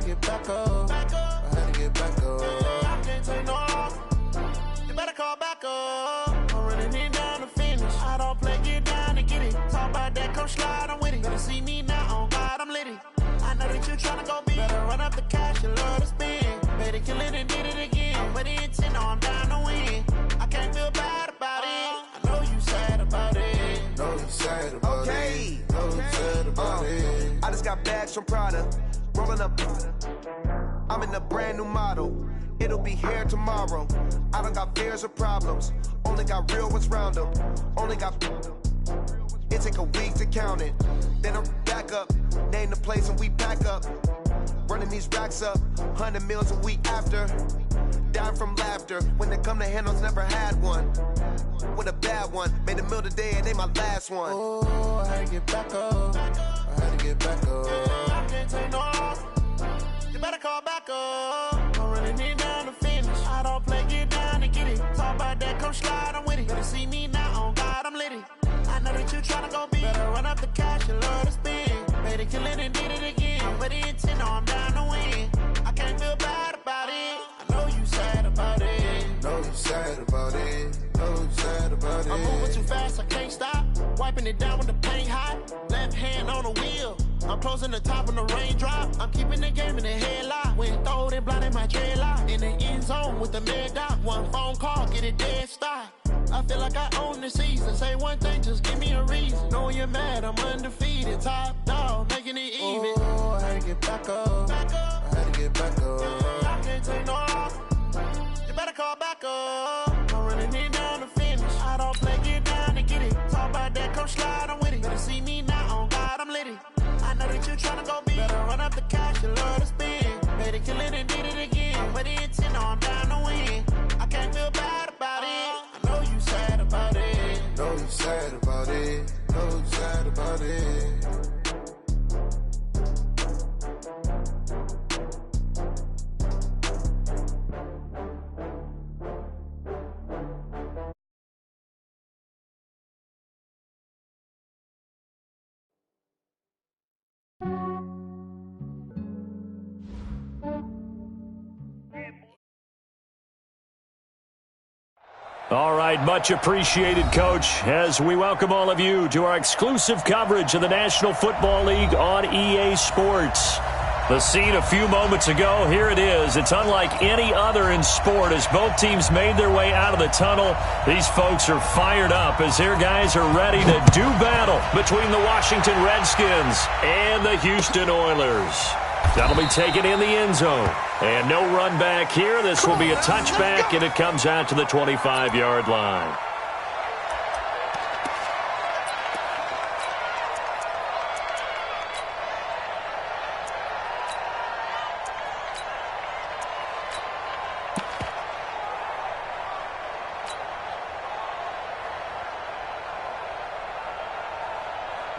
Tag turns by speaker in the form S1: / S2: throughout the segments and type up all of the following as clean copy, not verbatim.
S1: to get back up. I had to get back up. I can't take no off. You better call back up. I'm running it down to finish. I don't play, get down to get it. Talk about that, come slide, I'm with it. Better see me now, on God, I'm litty. I know that you tryna go big. Better run up the cash, you love to spend. Better kill it and did it again. I'm with the intent, I'm down to win. I can't feel bad about it. I know you sad about it. Know you sad about it. Know you sad about it.
S2: I just got bags from Prada. Rolling up. I'm in a brand new model. It'll be here tomorrow. I don't got fears or problems. Only got real ones round them. Only got. It take a week to count it. Then I'm back up. Name the place and we pack up. Running these racks up. 100 meals a week after. Dying from laughter. When they come to handles, never had one. With a bad one. Made a meal today and they my last one.
S1: Oh, I had to get back up. I had to get back up. I can't take no off. You better call back up. I'm running it down to finish. I don't play, get down to get it. Talk about that, come slide, I'm with it. Better see me now, on God, I'm litty. I know that you tryna go big. Better run up the cash, you love to spend. Better kill it and did it again. I'm with the intent, I'm down to win. I can't feel bad about it. I know you sad about it. Know you sad about it. Know you sad about it. I'm moving too fast, I can't stop. Wiping it down with the paint hot. Left hand on the wheel. I'm closing the top on the raindrop. I'm keeping the game in the headlock. When throwed and blinded my dreadlock. In the end zone with the mad dot. One phone call, get it dead stop. I feel like I own the season. Say one thing, just give me a reason. Knowing you're mad, I'm undefeated. Top dog, making it even. Oh, I had to get back up. I had to get back up. I can't take no off. You better call back up. I'm running it down to finish. I don't play, get down to get it. Talk about that, come slide, I'm with it. Better see me now, on God, I'm litty. I know that you tryna go big. Better run up the cash, you love to spend. Better kill it and did it again. With the intent, I'm down to win. I can't feel bad about it. I know you sad about it. Know you sad about it. Know you sad about it.
S3: All right, much appreciated, Coach, as we welcome all of you to our exclusive coverage of the National Football League on EA Sports. The scene a few moments ago, here it is. It's unlike any other in sport as both teams made their way out of the tunnel. These folks are fired up as their guys are ready to do battle between the Washington Redskins and the Houston Oilers. That'll be taken in the end zone. And no run back here. This will be a touchback, and it comes out to the 25-yard line.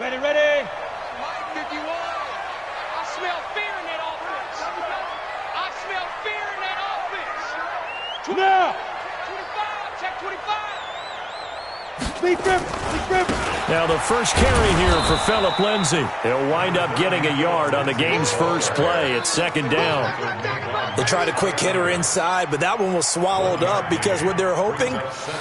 S4: Ready, ready. Mike 51. I smell fear in that offense. I smell fear in that offense. 20, now. 25, check 25.
S5: Lee Griffin.
S3: Now the first carry here for Phillip Lindsay. He'll wind up getting a yard on the game's first play. It's second down.
S6: They tried a quick hitter inside, but that one was swallowed up because what they're hoping,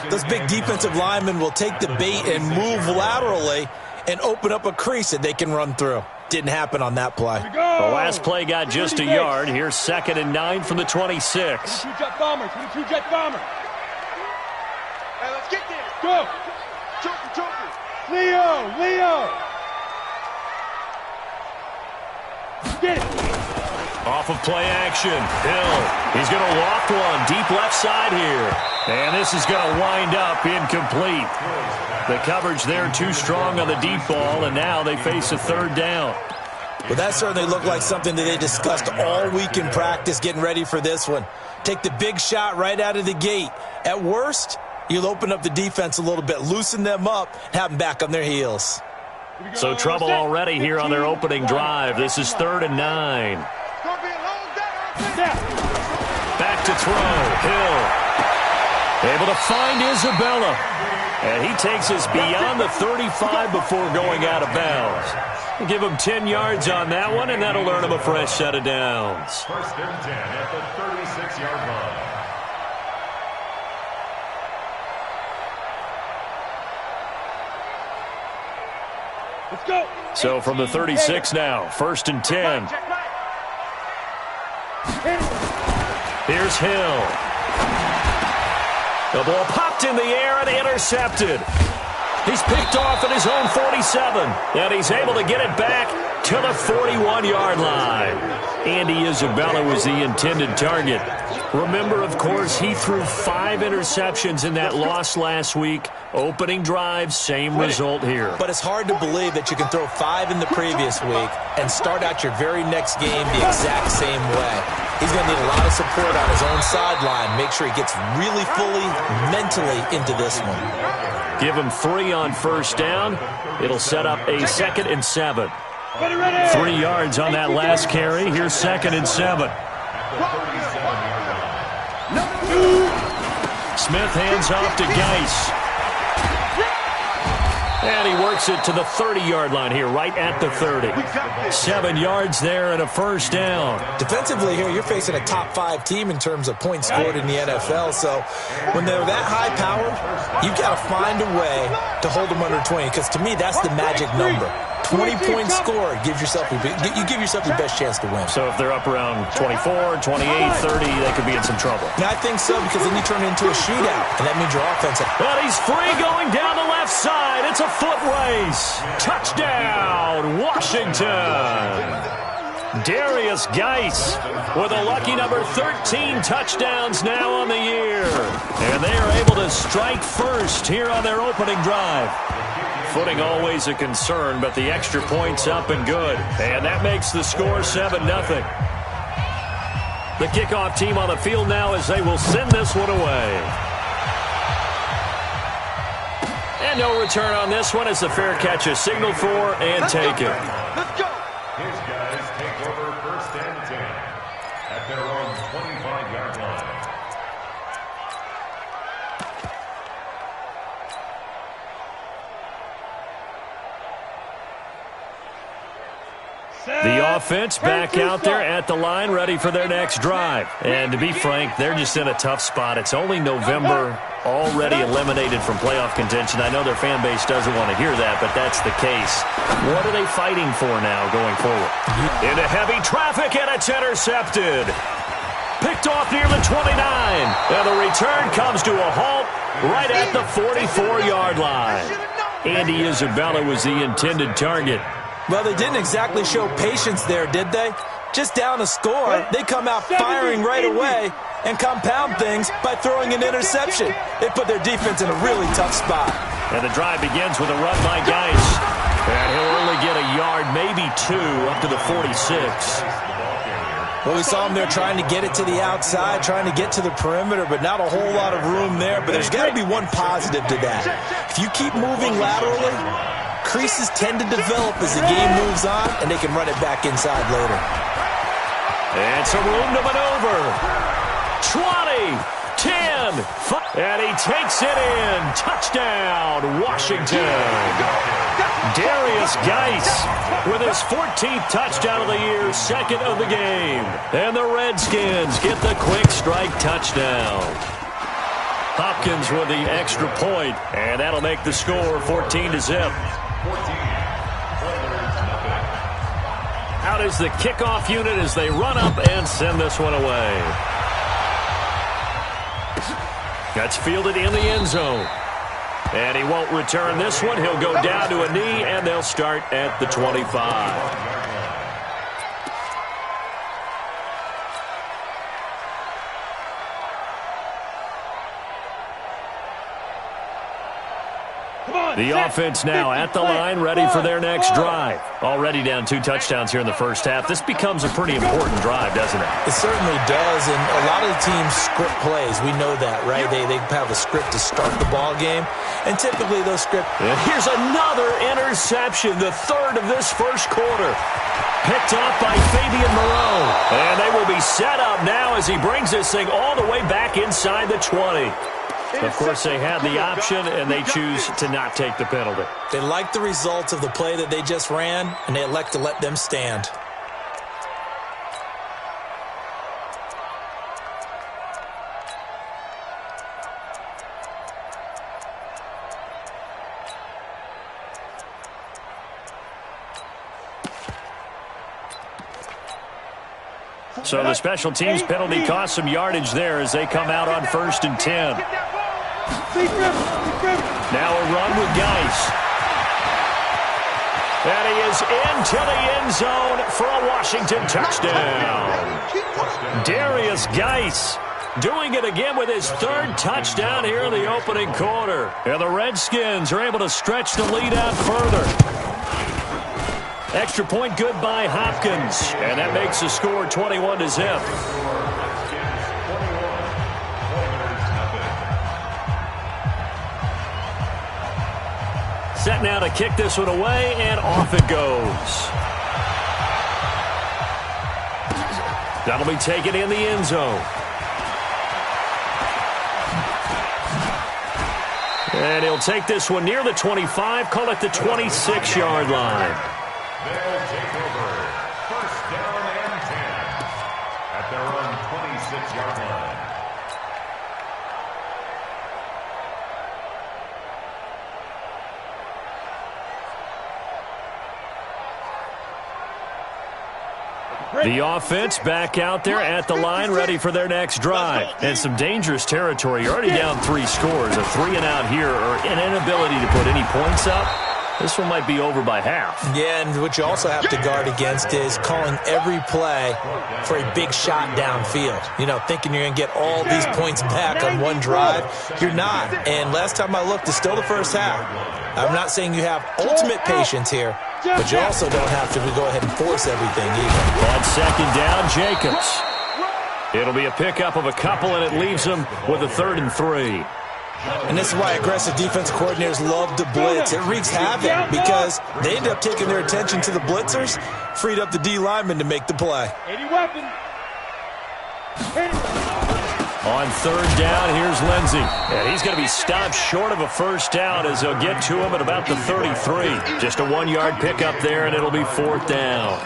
S6: those big defensive linemen will take the bait and move laterally and open up a crease that they can run through. Didn't happen on that play.
S3: The last play got just a yard. Here's 2nd and 9 from the 26.
S4: 22 jet bomber, 22 jet bomber. Hey, let's get there. Go. Choker.
S5: Leo. Get it.
S3: Off of play action. Hill. He's going to loft one deep left side here. And this is going to wind up incomplete. The coverage there too strong on the deep ball, and now they face a third down.
S6: Well, that certainly looked like something that they discussed all week in practice getting ready for this one. Take the big shot right out of the gate. At worst, you'll open up the defense a little bit, loosen them up, have them back on their heels.
S3: So trouble already here on their opening drive. This is 3rd and 9. Back to throw. Hill able to find Isabella. And he takes us beyond the 35 before going out of bounds. We'll give him 10 yards on that one, and that'll earn him a fresh set of downs.
S7: First and 10 at the 36-yard line.
S5: Let's go.
S3: So from the 36 now, first and 10. Here's Hill. The ball popped in the air and intercepted. He's picked off at his own 47, and he's able to get it back to the 41-yard line. Andy Isabella was the intended target. Remember, of course, he threw 5 interceptions in that loss last week. Opening drive, same result here.
S6: But it's hard to believe that you can throw 5 in the previous week and start out your very next game the exact same way. He's going to need a lot of support on his own sideline. Make sure he gets really fully mentally into this one.
S3: Give him 3 on first down. It'll set up a 2nd and 7. 3 yards on that last carry. Here's 2nd and 7. Smith hands off to Geis. And he works it to the 30-yard line here, right at the 30. 7 yards there and a first down.
S6: Defensively here, you're facing a top 5 team in terms of points scored in the NFL. So when they're that high-powered, you've got to find a way to hold them under 20. Because to me, that's the magic number. 20-point score gives yourself you give yourself your best chance to win.
S3: So if they're up around 24, 28, 30, they could be in some trouble.
S6: And I think so, because then you turn it into a shootout, and that means your offense.
S3: But he's free going down the left side. It's a foot race. Touchdown, Washington. Darius Geis with a lucky number 13 touchdowns now on the year. And they are able to strike first here on their opening drive. Footing always a concern, but the extra point's up and good. And that makes the score 7-0. The kickoff team on the field now as they will send this one away. And no return on this one as the fair catch is signaled for and taken.
S7: Let's go. His guys take over first and 10 at their own 25-yard line.
S3: The offense back out there at the line, ready for their next drive. And to be frank, they're just in a tough spot. It's only November, already eliminated from playoff contention. I know their fan base doesn't want to hear that, but that's the case. What are they fighting for now going forward? Into heavy traffic, and it's intercepted. Picked off near the 29. And the return comes to a halt right at the 44-yard line. Andy Isabella was the intended target.
S6: Well, they didn't exactly show patience there, did they? Just down a score, they come out firing right away and compound things by throwing an interception. They put their defense in a really tough spot.
S3: And the drive begins with a run by Geis. And he'll only get a yard, maybe 2, up to the 46.
S6: Well, we saw him there trying to get it to the outside, trying to get to the perimeter, but not a whole lot of room there. But there's got to be one positive to that. If you keep moving laterally, creases tend to develop as the game moves on, and they can run it back inside later.
S3: And some room to maneuver. 20, 10, 5, and he takes it in. Touchdown, Washington. Darius Geis with his 14th touchdown of the year, 2nd of the game. And the Redskins get the quick strike touchdown. Hopkins with the extra point, and that'll make the score 14-0. Out is the kickoff unit as they run up and send this one away. That's fielded in the end zone. And he won't return this one. He'll go down to a knee, and they'll start at the 25. The offense now at the line, ready for their next drive. Already down 2 touchdowns here in the first half. This becomes a pretty important drive, doesn't it?
S6: It certainly does, and a lot of the teams script plays. We know that, right? They have a script to start the ball game, and typically those script.
S3: And here's another interception, the 3rd of this first quarter. Picked off by Fabian Moreau. And they will be set up now as he brings this thing all the way back inside the 20. Of course, they had the option, and they choose to not take the penalty.
S6: They like the results of the play that they just ran, and they elect to let them stand.
S3: So the special teams penalty cost some yardage there as they come out on 1st and 10. Now a run with Geis. And he is into the end zone for a Washington touchdown. Darius Geis doing it again with his 3rd touchdown here in the opening quarter. And the Redskins are able to stretch the lead out further. Extra point good by Hopkins. And that makes the score 21-0. Set now to kick this one away, and off it goes. That'll be taken in the end zone. And he'll take this one near the 25, call it the 26-yard line.
S7: They'll take over 1st down and 10 at their own 26-yard line.
S3: The offense back out there at the line, ready for their next drive. And some dangerous territory. You're already down 3 scores. A 3 and out here, or an inability to put any points up. This one might be over by half.
S6: Yeah, and what you also have to guard against is calling every play for a big shot downfield. You know, thinking you're going to get all these points back on one drive. You're not. And last time I looked, it's still the first half. I'm not saying you have ultimate patience here, but you also don't have to go ahead and force everything either.
S3: On 2nd down, Jacobs. It'll be a pickup of a couple, and it leaves them with a 3rd and 3.
S6: And this is why aggressive defense coordinators love to blitz. It wreaks havoc because they end up taking their attention to the blitzers, freed up the D lineman to make the play.
S3: On 3rd down, here's Lindsey. And he's going to be stopped short of a 1st down as they'll get to him at about the 33. Just a 1-yard pickup there, and it'll be 4th down.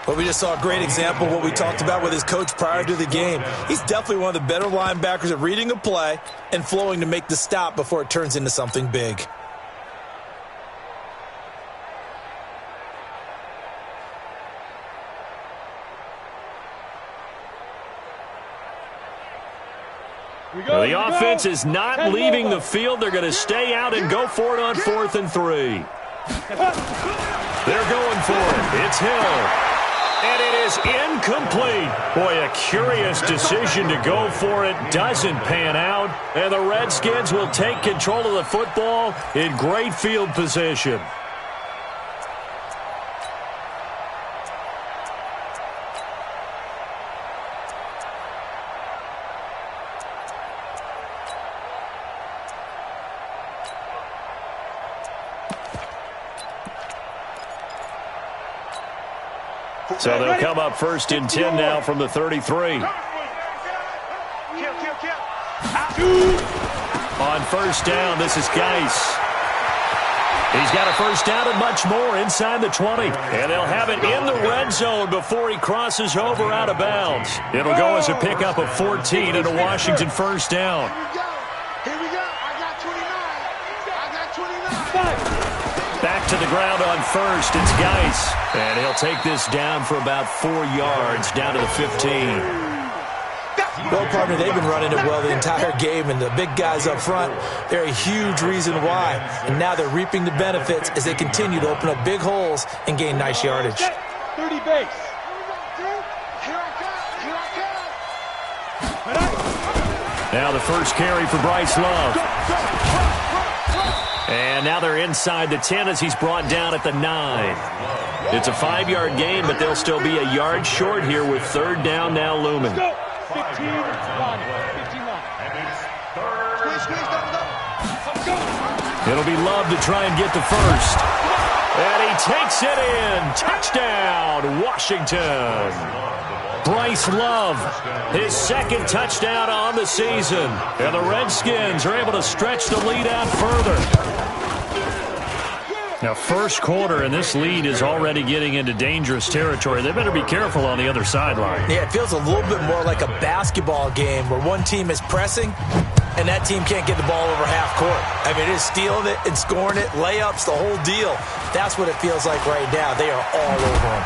S6: Well, we just saw a great example of what we talked about with his coach prior to the game. He's definitely one of the better linebackers at reading a play and flowing to make the stop before it turns into something big.
S3: Well, the offense is not leaving the field. They're going to stay out and go for it on 4th and 3. They're going for it. It's Hill. And it is incomplete. Boy, a curious decision to go for it. Doesn't pan out. And the Redskins will take control of the football in great field position. So they'll come up 1st and 10 now from the 33. On 1st down, this is Geis. He's got a 1st down and much more inside the 20. And they'll have it in the red zone before he crosses over out of bounds. It'll go as a pickup of 14 and a Washington 1st down.
S1: Here we go. I got 29.
S3: Back to the ground on 1st. It's Geis. And he'll take this down for about 4 yards, down to the 15.
S6: Well, partner, they've been running it well the entire game, and the big guys up front, they're a huge reason why. And now they're reaping the benefits as they continue to open up big holes and gain nice yardage.
S5: 30 base.
S3: Now the first carry for Bryce Love. And now they're inside the 10 as he's brought down at the 9. It's a 5-yard gain, but they'll still be a yard short here with 3rd down now looming.
S5: 15 line. 15 line.
S3: It'll be Love to try and get the 1st. And he takes it in. Touchdown, Washington. Bryce Love, his second touchdown on the season. And the Redskins are able to stretch the lead out further. Now, first quarter, and this lead is already getting into dangerous territory. They better be careful on the other sideline.
S6: Yeah, it feels a little bit more like a basketball game where one team is pressing and that team can't get the ball over half court. I mean, it is stealing it and scoring it, layups, the whole deal. That's what it feels like right now. They are all over them.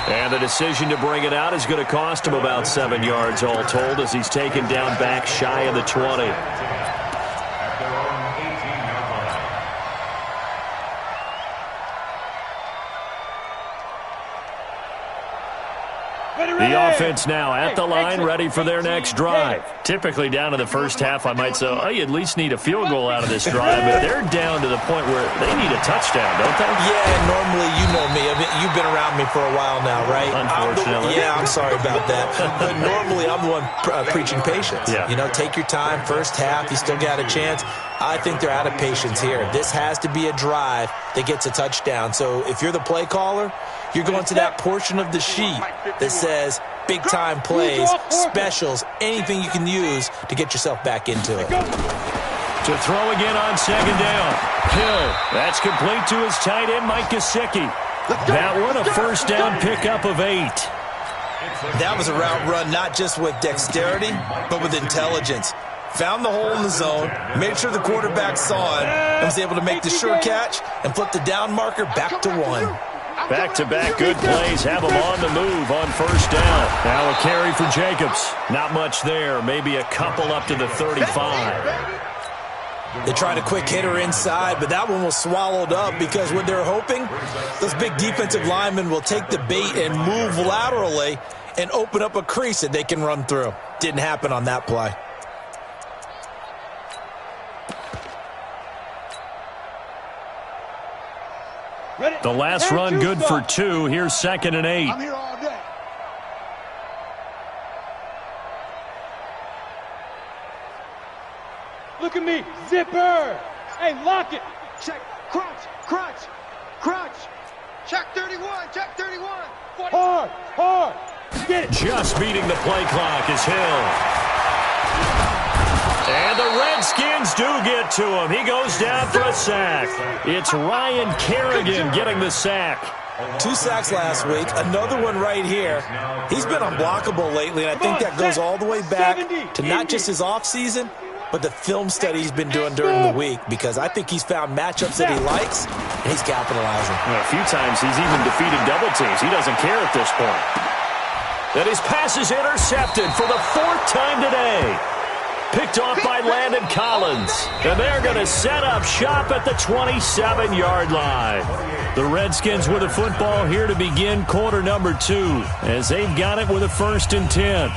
S3: And the decision to bring it out is going to cost him about 7 yards all told as he's taken down back shy of the 20. The offense now at the line, ready for their next drive. Typically down to the first half, I might say, oh, you at least need a field goal out of this drive. But they're down to the point where they need a touchdown, don't they?
S6: Yeah, normally, you know me. You've been around me for a while now, right?
S3: Unfortunately.
S6: I'm sorry about that. But normally, I'm the one preaching patience.
S3: Yeah.
S6: You know, take your time. First half, you still got a chance. I think they're out of patience here. This has to be a drive that gets a touchdown. So if you're the play caller, you're going to that portion of the sheet that says big-time plays, specials, anything you can use to get yourself back into it.
S3: To throw again on second down. Hill. That's complete to his tight end, Mike Gesicki. That one a first down pickup of 8.
S6: That was a route run not just with dexterity, but with intelligence. Found the hole in the zone, made sure the quarterback saw it, and was able to make the sure catch and flip the down marker back to 1.
S3: Back-to-back good plays have him on the move on first down. Now a carry for Jacobs. Not much there. Maybe a couple up to the 35.
S6: They tried a quick hitter inside, but that one was swallowed up because what they're hoping, those big defensive linemen will take the bait and move laterally and open up a crease that they can run through. Didn't happen on that play.
S3: The last run good for 2. Here's 2nd and 8.
S5: I'm here all day. Look at me. Zipper. Hey, lock it.
S4: Check. Crunch. Crunch. Crunch. Check 31. Check 31.
S5: Hard. Hard. Get it.
S3: Just beating the play clock is Hill. And the Redskins do get to him. He goes down for a sack. It's Ryan Kerrigan getting the sack.
S6: 2 sacks last week, another one right here. He's been unblockable lately, and I think that goes all the way back to not just his offseason, but the film study he's been doing during the week, because I think he's found matchups that he likes, and he's capitalizing.
S3: A few times he's even defeated double teams. He doesn't care at this point. That his pass is intercepted for the 4th time today. Picked off by Landon Collins. And they're going to set up shop at the 27-yard line. The Redskins with a football here to begin quarter number 2 as they've got it with a 1st and 10.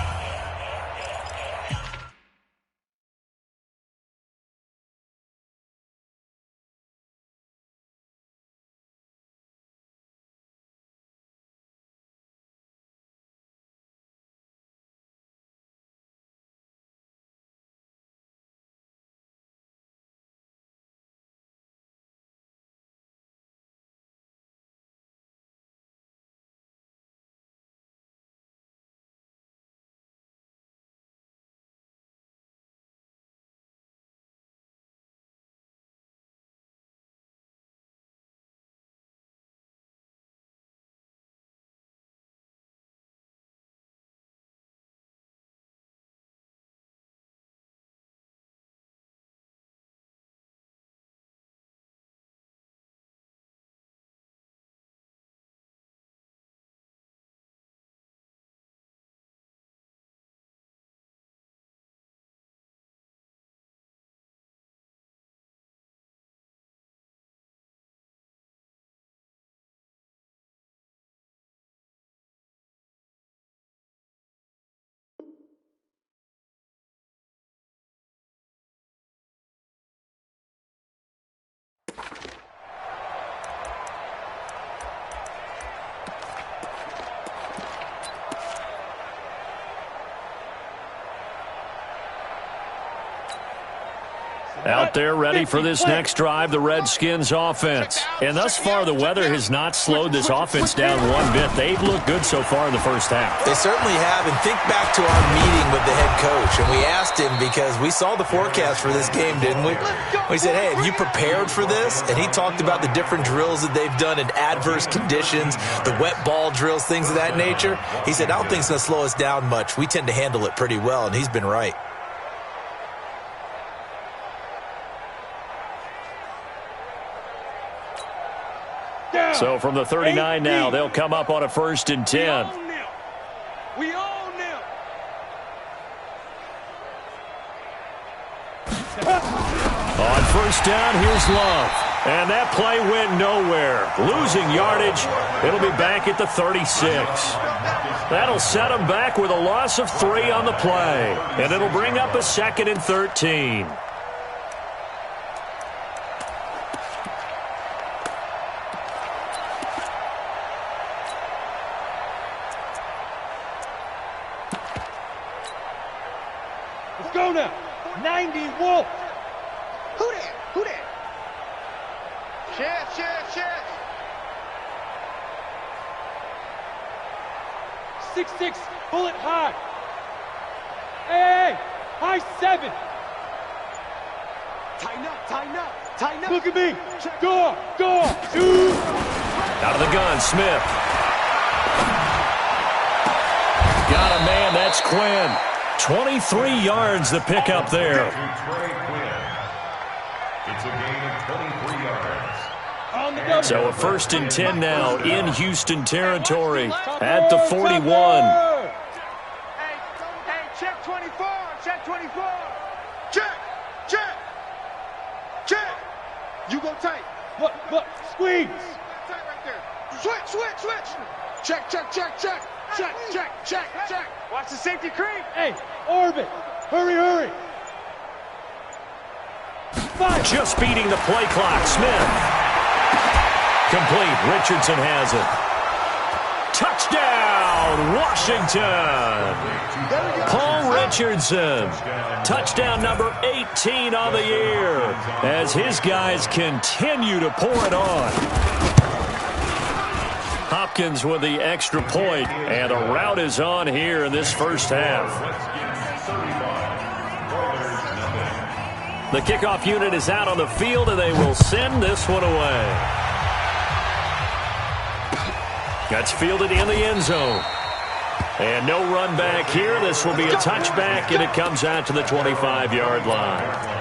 S3: Out there ready for this next drive, the Redskins offense. And thus far, the weather has not slowed this offense down one bit. They've looked good so far in the first half.
S6: They certainly have. And think back to our meeting with the head coach. And we asked him because we saw the forecast for this game, didn't we? We said, hey, have you prepared for this? And he talked about the different drills that they've done in adverse conditions, the wet ball drills, things of that nature. He said, I don't think it's going to slow us down much. We tend to handle it pretty well, and he's been right.
S3: So from the 39 now, they'll come up on a 1st and 10.
S4: We own them.
S3: On 1st down, here's Love. And that play went nowhere. Losing yardage. It'll be back at the 36. That'll set them back with a loss of 3 on the play. And it'll bring up a 2nd and 13.
S5: Let's go now. 90 Wolf.
S4: Who that? Who that? Chef.
S5: 6'6", bullet high. Hey, high 7.
S4: Tighten up.
S5: Look at me. Go. Shoot.
S3: Out of the gun, Smith. Got a man, that's Quinn. 23 yards the pick up there.
S7: It's a gain of 23 yards.
S5: On the go.
S3: So a 1st and 10 now in Houston territory at the 41.
S4: Hey, check 24. Check. You go tight.
S5: Look, squeeze.
S4: Tight right there. Switch. Check. Watch the safety creep.
S5: Hey, orbit. Hurry. 5.
S3: Just beating the play clock. Smith. Complete. Richardson has it. Touchdown, Washington. Paul Richardson. Touchdown number 18 on the year as his guys continue to pour it on. Hopkins with the extra point, and a rout is on here in this first half. The kickoff unit is out on the field, and they will send this one away. That's fielded in the end zone. And no run back here. This will be a touchback, and it comes out to the 25-yard line.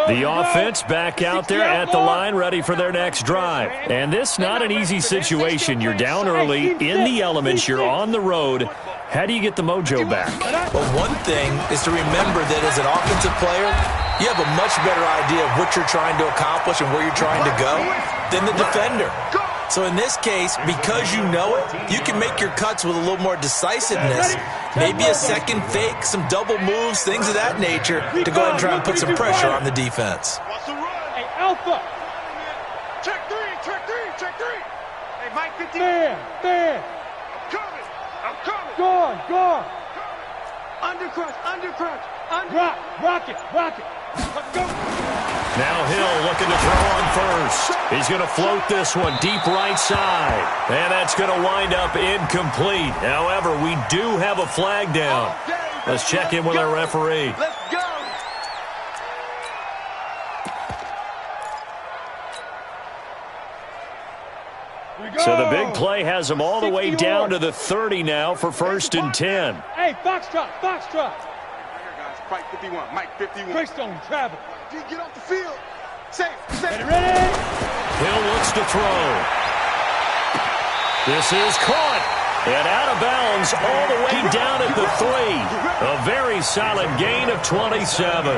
S3: The offense back out there at the line, ready for their next drive. And this not an easy situation. You're down early, in the elements, you're on the road. How do you get the mojo back?
S6: Well, one thing is to remember that as an offensive player, you have a much better idea of what you're trying to accomplish and where you're trying to go than the defender. So in this case, because you know it, you can make your cuts with a little more decisiveness. Maybe a second fake, some double moves, things of that nature to go ahead and try and put some pressure on the defense.
S5: Hey, Alpha.
S4: Check three. Hey, Mike 50.
S5: Man.
S4: I'm coming.
S5: Gone.
S4: Undercrunch.
S5: Rocket. Let's go.
S3: Now Hill looking to throw on first. He's going to float this one deep right side. And that's going to wind up incomplete. However, we do have a flag down. Let's check in with our referee.
S4: Let's go.
S3: So the big play has them all the way down to the 30 now for 1st and 10.
S5: Hey, Foxtrot.
S4: Mike 51.
S5: Greystone, travel.
S4: Get off the field. Safe.
S5: Ready?
S3: Hill looks to throw. This is caught. And out of bounds all the way down at the 3. A very solid gain of 27.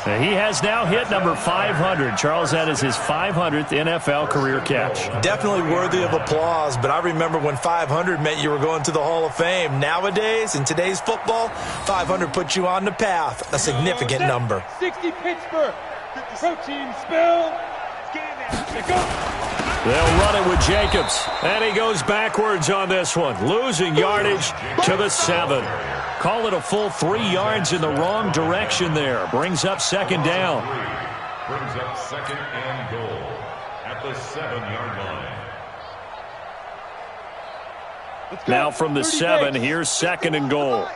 S3: He has now hit number 500. Charles, that is his 500th NFL career catch.
S6: Definitely worthy of applause, but I remember when 500 meant you were going to the Hall of Fame. Nowadays, in today's football, 500 puts you on the path, a significant number.
S5: 60 Pittsburgh. Protein spill.
S3: They'll run it with Jacobs, and he goes backwards on this one, losing yardage to the 7. Call it a full 3 yards in the wrong direction there. Brings up second down.
S7: Brings up second and goal at the 7-yard line.
S3: Now from the 7, here's second and goal.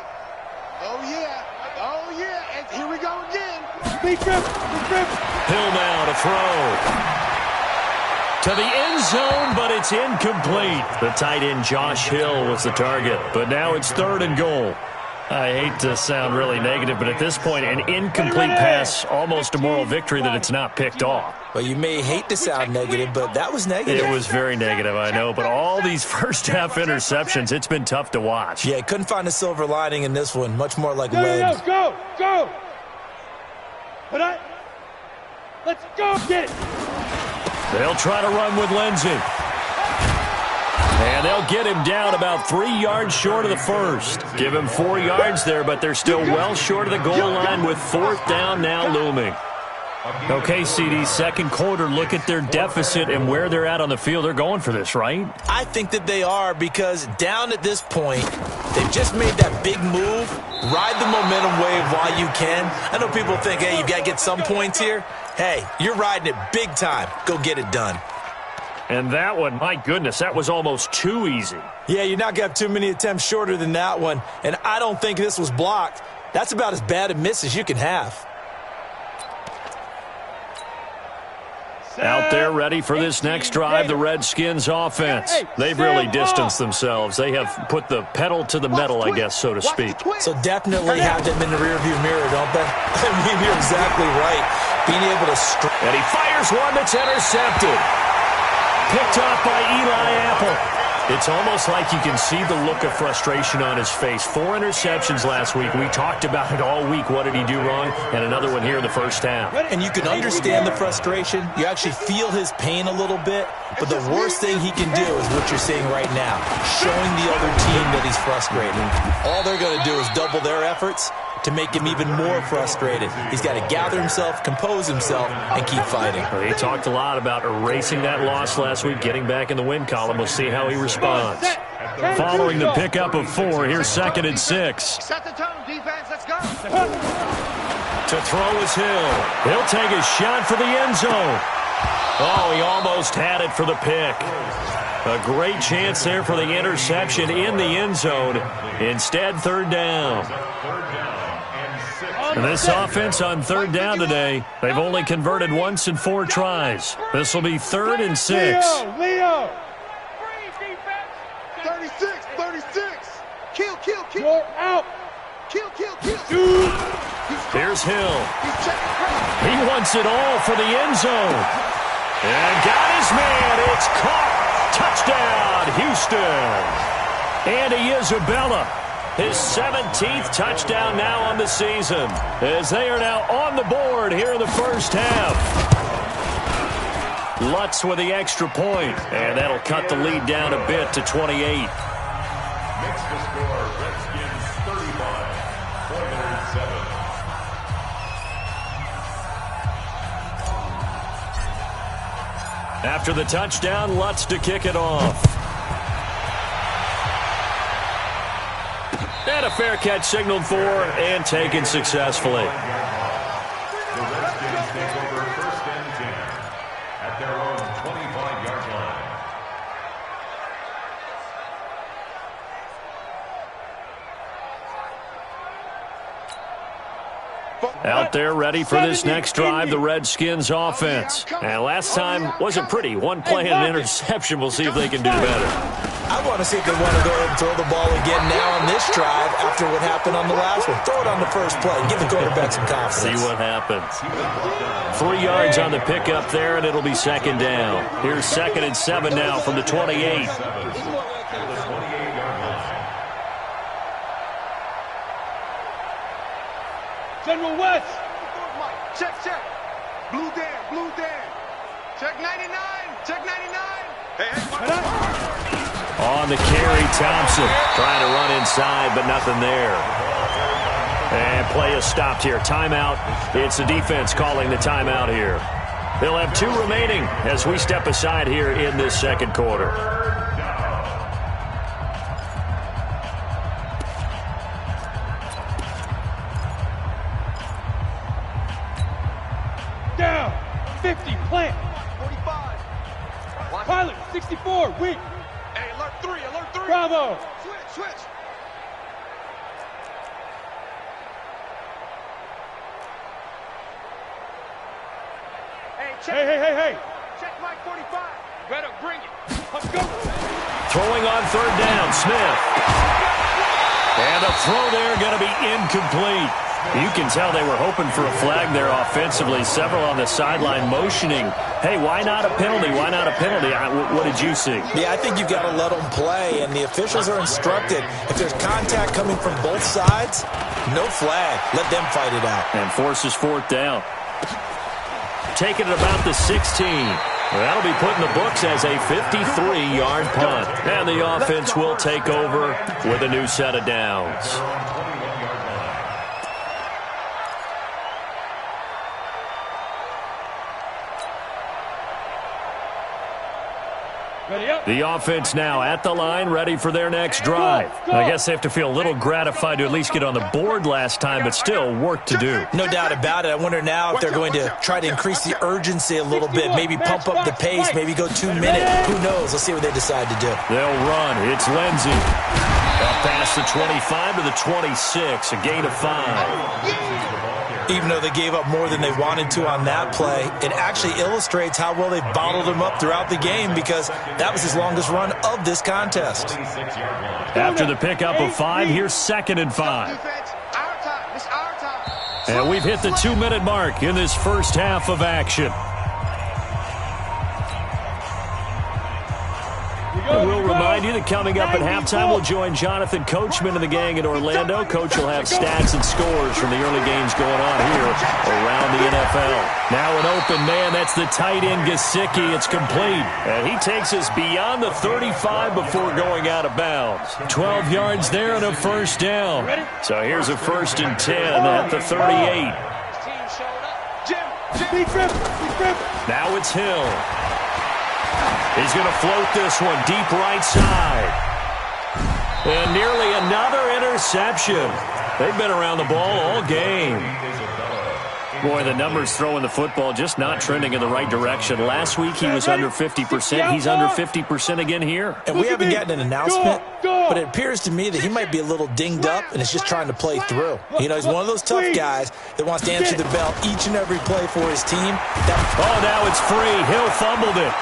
S8: Oh, yeah. Oh, yeah. And here we go again.
S3: Hill now to throw. To the end zone, but it's incomplete. The tight end Josh Hill was the target, but now it's third and goal. I hate to sound really negative, but at this point, an incomplete pass, almost a moral victory that it's not picked off.
S6: Well, you may hate to sound negative, but that was negative.
S3: It was very negative, I know, but all these first-half interceptions, it's been tough to watch.
S6: Yeah, couldn't find a silver lining in this one. Much more like lead.
S5: Go. Let's go. Get it.
S3: They'll try to run with Lindsey. And they'll get him down about 3 yards short of the first. Give him 4 yards there, but they're still well short of the goal line with fourth down now looming. Okay, CD, second quarter, look at their deficit and where they're at on the field. They're going for this, right?
S6: I think that they are, because down at this point, they've just made that big move. Ride the momentum wave while you can. I know people think, hey, you've got to get some points here. Hey, you're riding it big time. Go get it done.
S3: And that one, my goodness, that was almost too easy.
S6: Yeah, you're not going to have too many attempts shorter than that one. And I don't think this was blocked. That's about as bad a miss as you can have.
S3: Out there ready for this next drive, the Redskins offense. They've really distanced themselves. They have put the pedal to the metal, I guess, so to speak.
S6: So definitely have them in the rearview mirror, don't they? I mean, you're exactly right. Being able to
S3: and he fires one that's intercepted. Picked off by Eli Apple. It's almost like you can see the look of frustration on his face. 4 interceptions last week. We talked about it all week. What did he do wrong? And another one here in the first half.
S6: And you can understand the frustration. You actually feel his pain a little bit. But the worst thing he can do is what you're seeing right now, showing the other team that he's frustrated. All they're going to do is double their efforts to make him even more frustrated. He's got to gather himself, compose himself, and keep fighting.
S3: He talked a lot about erasing that loss last week, getting back in the win column. We'll see how he responds. Following the pickup of 4, here's second and 6.
S8: Set the tone, defense. Let's go.
S3: To throw is Hill. He'll take a shot for the end zone. Oh, he almost had it for the pick. A great chance there for the interception in the end zone. Instead, third down. And this offense on third down today, they've only converted once in 4 tries. This will be 3rd and 6.
S5: Leo.
S8: 36. Kill.
S5: You're out.
S8: Kill.
S3: Here's Hill. He wants it all for the end zone. And got his man. It's caught. Touchdown, Houston. Andy Isabella, his 17th touchdown now on the season, as they are now on the board here in the first half. Lutz with the extra point, and that'll cut the lead down a bit to 28.
S7: Makes the score Redskins 35, 407.
S3: After the touchdown, Lutz to kick it off. And a fair catch signaled for and taken successfully.
S7: The Redskins take over 1st and 10 at their own 25-yard line.
S3: Out there ready for this next drive, the Redskins offense. And last time wasn't pretty. One play and an interception. We'll see if they can do better.
S6: I want to see if they want to go ahead and throw the ball again now on this drive after what happened on the last one. Throw it on the first play and give the quarterback some confidence.
S3: See what happens. 3 yards on the pickup there, and it'll be second down. Here's 2nd and 7 now from the 28.
S5: General West.
S8: Check, check. Blue Dan. Check 99. Check 99. Hey.
S3: On the carry, Thompson trying to run inside, but nothing there. And play is stopped here. Timeout. It's the defense calling the timeout here. They'll have 2 remaining as we step aside here in this second quarter.
S5: Down. 50. Plant.
S8: 45.
S5: Pilot. 64. Weak.
S8: Hey, alert 3.
S5: Bravo.
S8: Switch. Hey, check.
S5: Hey.
S8: Check Mike 45.
S4: Better bring it.
S5: Let's go.
S3: Throwing on third down, Smith. And the throw there going to be incomplete. You can tell they were hoping for a flag there offensively. Several on the sideline motioning, hey, why not a penalty? Why not a penalty? What did you see?
S6: Yeah, I think you've got to let them play, and the officials are instructed. If there's contact coming from both sides, no flag. Let them fight it out.
S3: And forces fourth down. Taking it about the 16. That'll be put in the books as a 53-yard punt. And the offense will take over with a new set of downs. The offense now at the line, ready for their next drive. I guess they have to feel a little gratified to at least get on the board last time, but still work to do.
S6: No doubt about it. I wonder now if they're going to try to increase the urgency a little bit, maybe pump up the pace, maybe go 2 minutes. Who knows? Let's see what they decide to do.
S3: They'll run. It's Lindsey. Up past the 25 to the 26, a gain of 5.
S6: Even though they gave up more than they wanted to on that play, it actually illustrates how well they've bottled him up throughout the game because that was his longest run of this contest.
S3: After the pickup of 5, here's 2nd and 5. And we've hit the 2-minute mark in this first half of action. And we'll remind you that coming up at halftime, we'll join Jonathan Coachman and the gang in Orlando. Coach will have stats and scores from the early games going on here around the NFL. Now an open man, that's the tight end Gesicki. It's complete. And he takes us beyond the 35 before going out of bounds. 12 yards there and a first down. So here's a 1st and 10 at the 38. Now it's Hill. He's going to float this one deep right side. And nearly another interception. They've been around the ball all game. Boy, the numbers throwing the football just not trending in the right direction. Last week he was under 50%. He's under 50% again here.
S6: And we haven't gotten an announcement, but it appears to me that he might be a little dinged up and is just trying to play through. You know, he's one of those tough guys that wants to answer the bell each and every play for his team.
S3: Oh, now it's free. Hill fumbled it.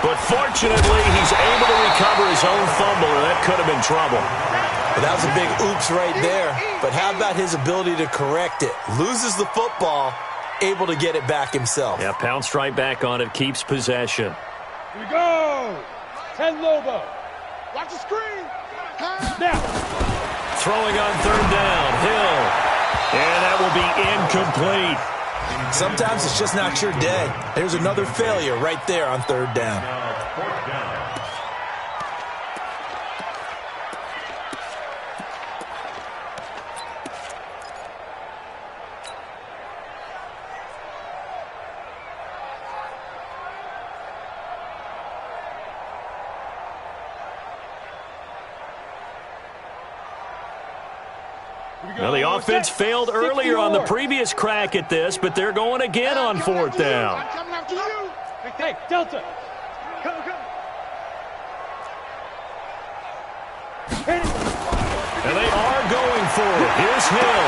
S3: But fortunately, he's able to recover his own fumble, or that could have been trouble.
S6: Well, that was a big oops right there. But how about his ability to correct it? Loses the football, able to get it back himself.
S3: Yeah, pounced right back on it, keeps possession.
S5: Here we go. 10 Lobo.
S8: Watch the screen.
S5: Now.
S3: Throwing on third down, Hill. And that will be incomplete.
S6: Sometimes it's just not your day. There's another failure right there on third down.
S3: Well, the offense failed earlier on the previous crack at this, but they're going again on fourth down.
S8: I'm coming after you.
S5: Hey, Delta.
S8: Come.
S3: And they are going for it. Here's Hill.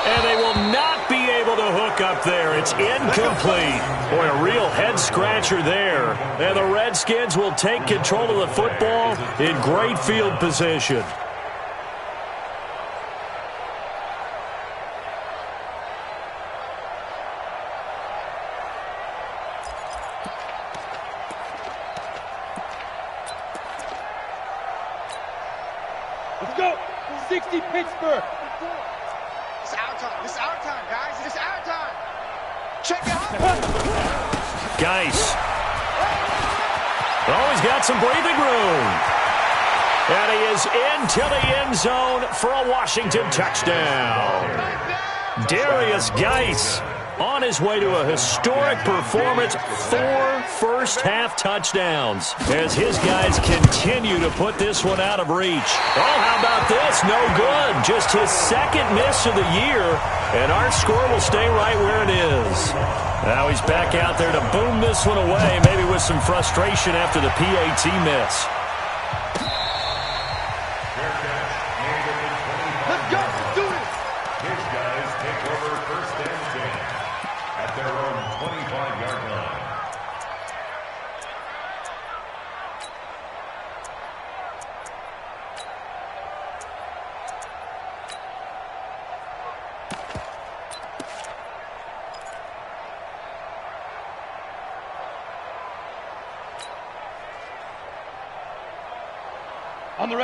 S3: And they will not be able to hook up there. It's incomplete. Boy, a real head-scratcher there. And the Redskins will take control of the football in great field position.
S5: Let's go. 60 Pittsburgh.
S8: It's our time. It's our time, guys. It's our time. Check it out.
S3: Geis. Oh, he's got some breathing room. And he is into the end zone for a Washington touchdown. Darius Geis on his way to a historic performance, 4 first-half touchdowns as his guys continue to put this one out of reach. Oh, how about this? No good. Just his second miss of the year, and our score will stay right where it is. Now he's back out there to boom this one away, maybe with some frustration after the PAT miss.
S8: Let's go. Do it.
S7: His guys take over first and 10 at their own 25-yard line.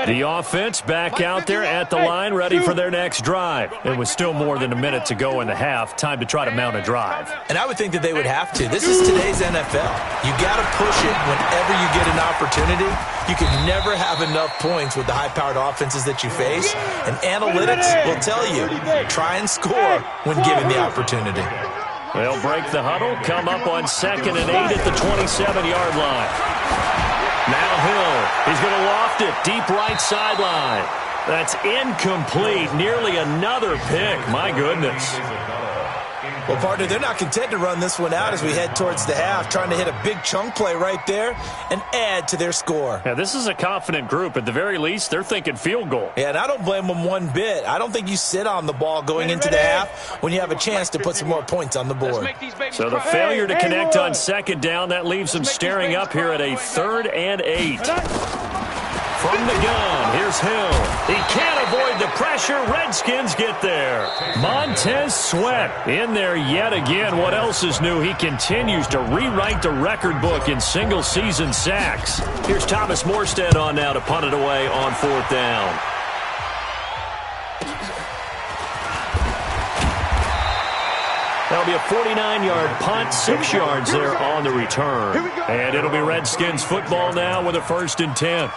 S3: The offense back out there at the line, ready for their next drive. It was still more than a minute to go in the half. Time to try to mount a drive.
S6: And I would think that they would have to. This is today's NFL. You got to push it whenever you get an opportunity. You can never have enough points with the high-powered offenses that you face. And analytics will tell you, try and score when given the opportunity.
S3: They'll break the huddle, come up on 2nd and 8 at the 27-yard line. Now Hill, he's going to loft it, deep right sideline. That's incomplete, nearly another pick. My goodness.
S6: Well, partner, they're not content to run this one out as we head towards the half, trying to hit a big chunk play right there and add to their score.
S3: Yeah, this is a confident group. At the very least, they're thinking field goal.
S6: Yeah, and I don't blame them one bit. I don't think you sit on the ball going into the half when you have a chance to put some more points on the board.
S3: So the failure to connect on 2nd down, that leaves them staring up here at a 3rd and 8. From the gun, here's Hill. He can't avoid the pressure. Redskins get there. Montez Sweat in there yet again. What else is new? He continues to rewrite the record book in single-season sacks. Here's Thomas Morstead on now to punt it away on 4th down. That'll be a 49-yard punt, 6 yards there on the return. And it'll be Redskins football now with a 1st and 10.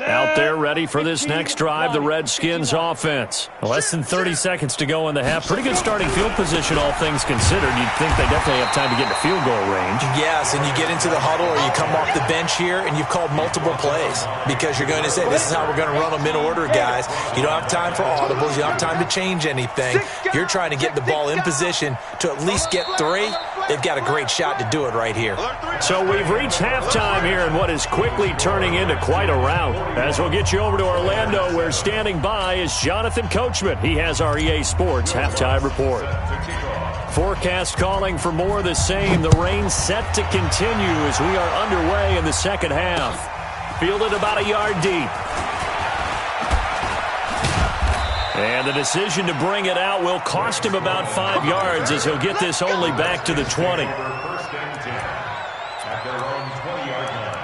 S3: Out there ready for this next drive, the Redskins offense. Less than 30 seconds to go in the half. Pretty good starting field position, all things considered. You'd think they definitely have time to get into field goal range.
S6: Yes, and you get into the huddle or you come off the bench here and you've called multiple plays because you're going to say, this is how we're going to run them in order, guys. You don't have time for audibles. You don't have time to change anything. You're trying to get the ball in position to at least get 3. They've got a great shot to do it right here.
S3: So we've reached halftime here in what is quickly turning into quite a rout. As we'll get you over to Orlando, where standing by is Jonathan Coachman. He has our EA Sports halftime report. Forecast calling for more of the same. The rain set to continue as we are underway in the second half. Fielded about a yard deep. And the decision to bring it out will cost him about 5 yards as he'll get this only back to the 20.
S7: First and 10 at their own 20-yard line.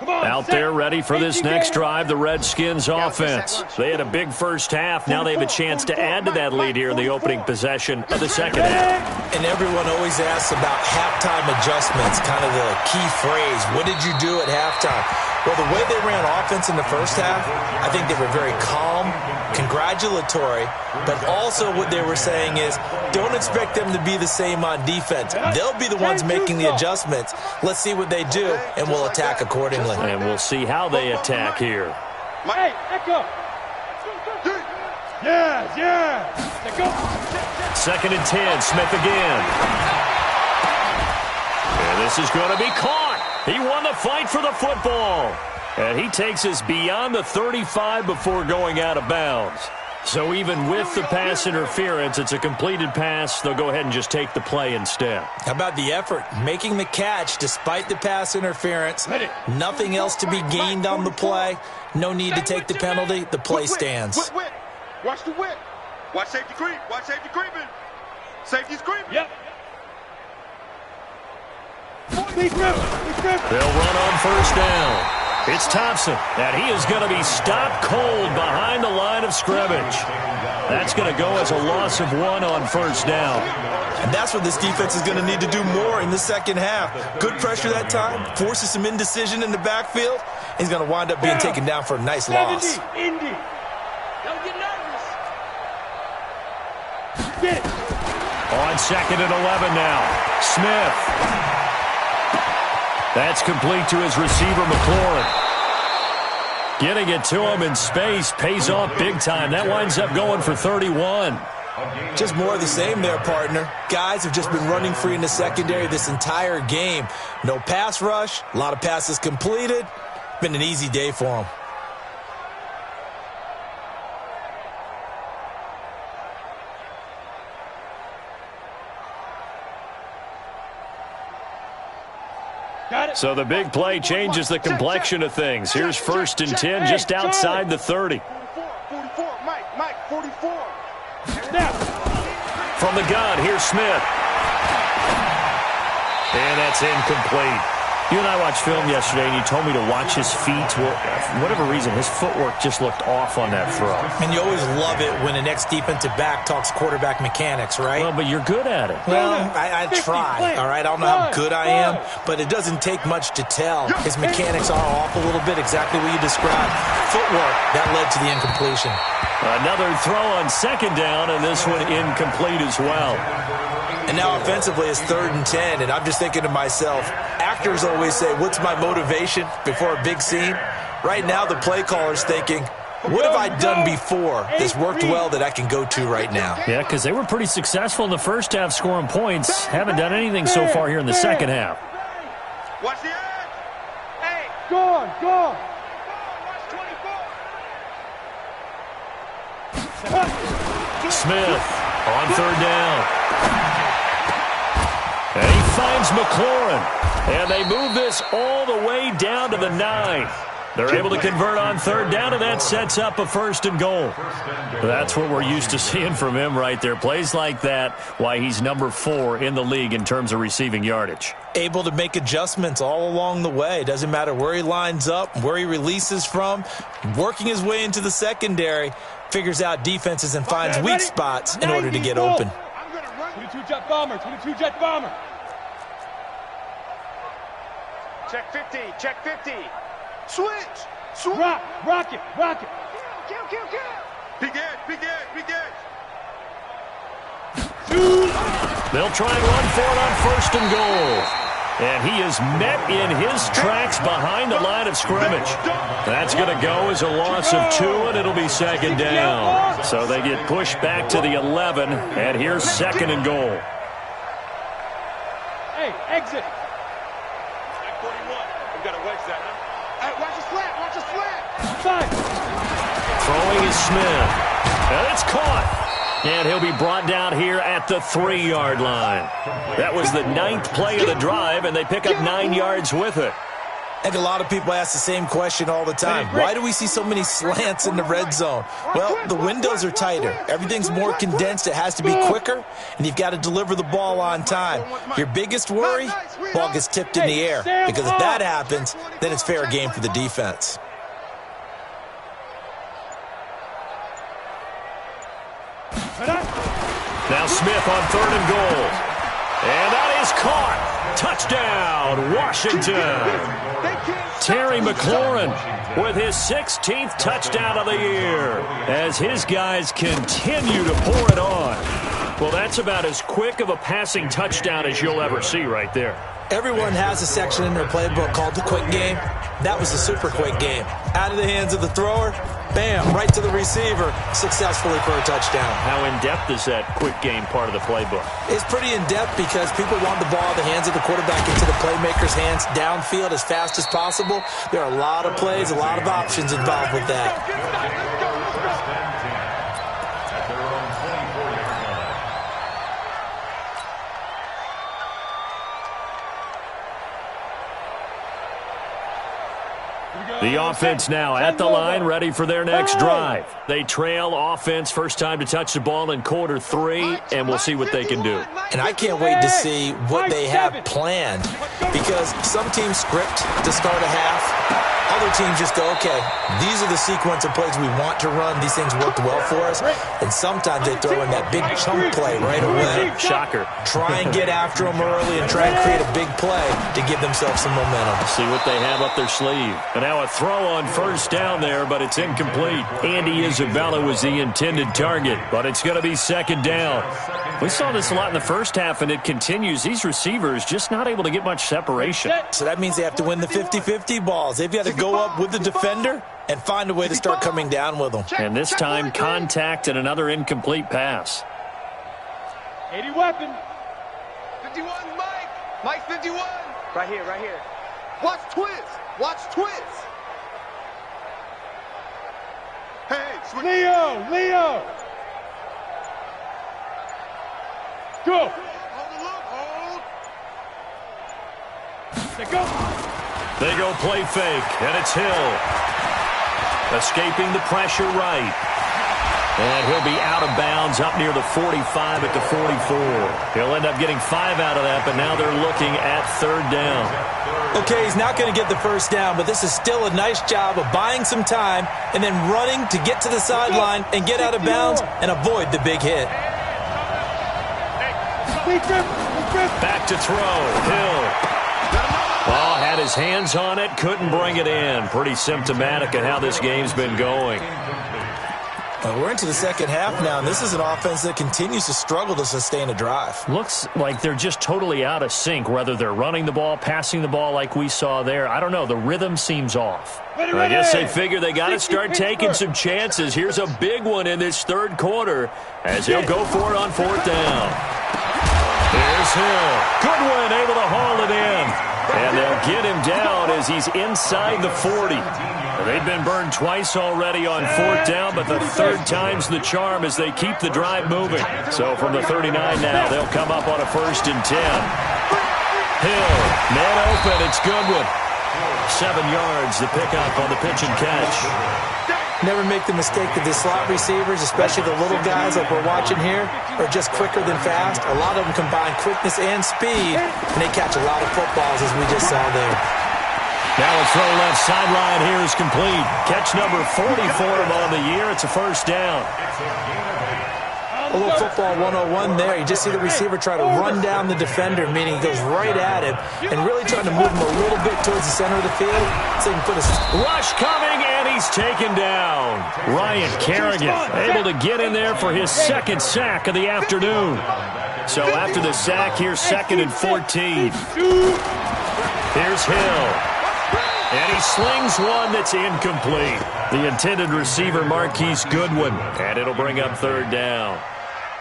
S3: Out there ready for this next drive, the Redskins offense. They had a big first half. Now they have a chance to add to that lead here in the opening possession of the second half.
S6: And everyone always asks about halftime adjustments, kind of the key phrase. What did you do at halftime? Well, the way they ran offense in the first half, I think they were very calm, congratulatory, but also what they were saying is don't expect them to be the same on defense. They'll be the ones making the adjustments. Let's see what they do, and we'll attack accordingly.
S3: And we'll see how they attack here.
S5: Hey, Echo. Yeah. Let's go.
S3: 2nd and 10, Smith again. And this is going to be caught. He won the fight for the football. And he takes us beyond the 35 before going out of bounds. So even with the pass interference, it's a completed pass. They'll go ahead and just take the play instead.
S6: How about the effort? Making the catch despite the pass interference. Nothing else to be gained on the play. No need to take the penalty. The play stands.
S8: Watch the whip. Watch safety creep. Watch safety creeping. Safety's creeping.
S5: Yep. He's ripping.
S3: They'll run on first down. It's Thompson, and he is going to be stopped cold behind the line of scrimmage. That's going to go as a loss of 1 on first down.
S6: And that's what this defense is going to need to do more in the second half. Good pressure that time, forces some indecision in the backfield. He's going to wind up being taken down for a nice loss.
S5: Indy.
S4: Don't get nervous.
S5: Get it.
S3: On 2nd and 11 now. Smith. That's complete to his receiver, McLaurin. Getting it to him in space pays off big time. That winds up going for 31.
S6: Just more of the same there, partner. Guys have just been running free in the secondary this entire game. No pass rush, a lot of passes completed. Been an easy day for them.
S3: So the big play changes the complexion of things. Here's 1st and 10 just outside the 30.
S8: 44, Mike, 44.
S5: Now.
S3: From the gun, here's Smith. And that's incomplete. You and I watched film yesterday, and you told me to watch his feet. Well, for whatever reason, his footwork just looked off on that throw.
S6: And you always love it when an ex-defensive back talks quarterback mechanics, right?
S3: Well, but you're good at it.
S6: Well, I try, all right? I don't know how good I am, but it doesn't take much to tell. His mechanics are off a little bit, exactly what you described. Footwork, that led to the incompletion.
S3: Another throw on 2nd down, and this one incomplete as well.
S6: And now offensively it's 3rd and 10, and I'm just thinking to myself, actors always say, what's my motivation before a big scene? Right now the play caller's thinking, what have I done before that's worked well that I can go to right now?
S3: Yeah, because they were pretty successful in the first half scoring points. Haven't done anything so far here in the second half.
S8: Watch the edge. Hey.
S5: Go on.
S8: Watch 24.
S3: Smith on 3rd down. And he finds McLaurin. And they move this all the way down to the 9. They're able to convert on 3rd down, and that sets up a 1st and goal. That's what we're used to seeing from him right there. Plays like that, why he's number 4 in the league in terms of receiving yardage.
S6: Able to make adjustments all along the way. Doesn't matter where he lines up, where he releases from. Working his way into the secondary, figures out defenses and finds weak spots in order to get open.
S5: 22 jet bomber.
S8: Check 50, check 50. Switch.
S5: Rock it.
S8: Kill. Big edge.
S3: They'll try and run for it on 1st and goal. And he is met in his tracks behind the line of scrimmage. That's going to go as a loss of 2, and it'll be 2nd down. So they get pushed back to the 11, and here's 2nd and goal.
S5: Hey, exit.
S8: 41. We got to wedge that, huh? Hey, watch the slant.
S5: Side.
S3: Throwing is Smith. And it's caught. And he'll be brought down here at the 3-yard line. That was the 9th play of the drive, and they pick up 9 yards with it.
S6: I think a lot of people ask the same question all the time. Why do we see so many slants in the red zone? Well, the windows are tighter. Everything's more condensed. It has to be quicker, and you've got to deliver the ball on time. Your biggest worry, ball gets tipped in the air. Because if that happens, then it's fair game for the defense.
S3: Now Smith on 3rd and goal. And that is caught. Touchdown, Washington. Terry McLaurin with his 16th touchdown of the year as his guys continue to pour it on. Well, that's about as quick of a passing touchdown as you'll ever see right there.
S6: Everyone has a section in their playbook called the quick game. That was the super quick game. Out of the hands of the thrower, bam, right to the receiver, successfully for a touchdown.
S3: How in-depth is that quick game part of the playbook?
S6: It's pretty in-depth because people want the ball in the hands of the quarterback into the playmaker's hands downfield as fast as possible. There are a lot of plays, a lot of options involved with that.
S3: The offense now at the line, ready for their next drive. They trail offense, first time to touch the ball in quarter 3, and we'll see what they can do.
S6: And I can't wait to see what they have planned, because some teams script to start a half. Other teams just go, okay, these are the sequence of plays we want to run. These things worked well for us. And sometimes they throw in that big chunk play right away.
S3: Shocker.
S6: Try and get after them early and try and create a big play to give themselves some momentum.
S3: See what they have up their sleeve. And now a throw on first down there, but it's incomplete. Andy Isabella was the intended target, but it's going to be second down. We saw this a lot in the first half, and it continues. These receivers just not able to get much separation.
S6: So that means they have to win the 50-50 balls. They've got to go up with the defender and find a way to start coming down with them.
S3: And this time, contact and another incomplete pass.
S5: 80 weapon.
S8: 51, Mike. Mike 51.
S4: Right here, right here.
S8: Watch twist. Watch twist. Hey, switch.
S5: Leo. Go.
S8: Hold the look. Hold.
S5: They go.
S3: They go play fake, and it's Hill. Escaping the pressure right. And he'll be out of bounds up near the 45 at the 44. He'll end up getting 5 out of that, but now they're looking at third down.
S6: Okay, he's not going to get the first down, but this is still a nice job of buying some time and then running to get to the sideline and get out of bounds and avoid the big hit.
S3: Back to throw. Hill. Well, had his hands on it, couldn't bring it in. Pretty symptomatic of how this game's been going.
S6: We're into the second half now, and this is an offense that continues to struggle to sustain a drive.
S3: Looks like they're just totally out of sync, whether they're running the ball, passing the ball like we saw there. I don't know. The rhythm seems off. I guess they figure they got to start taking some chances. Here's a big one in this third quarter as he'll go for it on fourth down. Here's Hill. Goodwin able to haul it in. And they'll get him down as he's inside the 40. They've been burned twice already on fourth down, but the third time's the charm as they keep the drive moving. So from the 39 now, they'll come up on a 1st and 10. Hill, man open, it's Goodwin. 7 yards, the pickup on the pitch and catch.
S6: Never make the mistake that the slot receivers, especially the little guys like we're watching here, are just quicker than fast. A lot of them combine quickness and speed, and they catch a lot of footballs, as we just saw there.
S3: Now a throw left sideline here is complete. Catch number 40 for him on the year. It's a first down.
S6: A little football 101 there. You just see the receiver try to run down the defender, meaning he goes right at him and really trying to move him a little bit towards the center of the field so he can put his
S3: rush coming, and he's taken down. Ryan Kerrigan able to get in there for his second sack of the afternoon. So after the sack, here's 2nd and 14. Here's Hill. And he slings one that's incomplete. The intended receiver, Marquise Goodwin. And it'll bring up third down.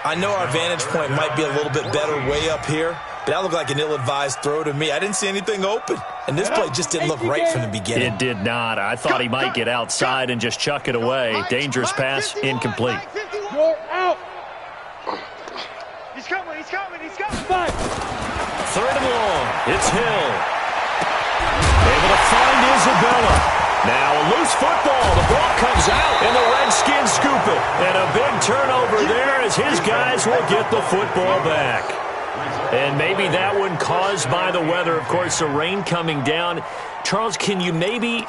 S6: I know our vantage point might be a little bit better way up here, but that looked like an ill-advised throw to me. I didn't see anything open, and this play just didn't look right from the beginning.
S3: It did not. I thought he might get outside and just chuck it away. Dangerous pass, incomplete.
S5: You're out.
S4: He's coming.
S3: 3rd and long. It's Hill. Able to find Isabella. Now a loose football. The ball comes out, and the Redskins scoop it. And a big turnover there as his guys will get the football back. And maybe that one caused by the weather. Of course, the rain coming down. Charles, can you maybe...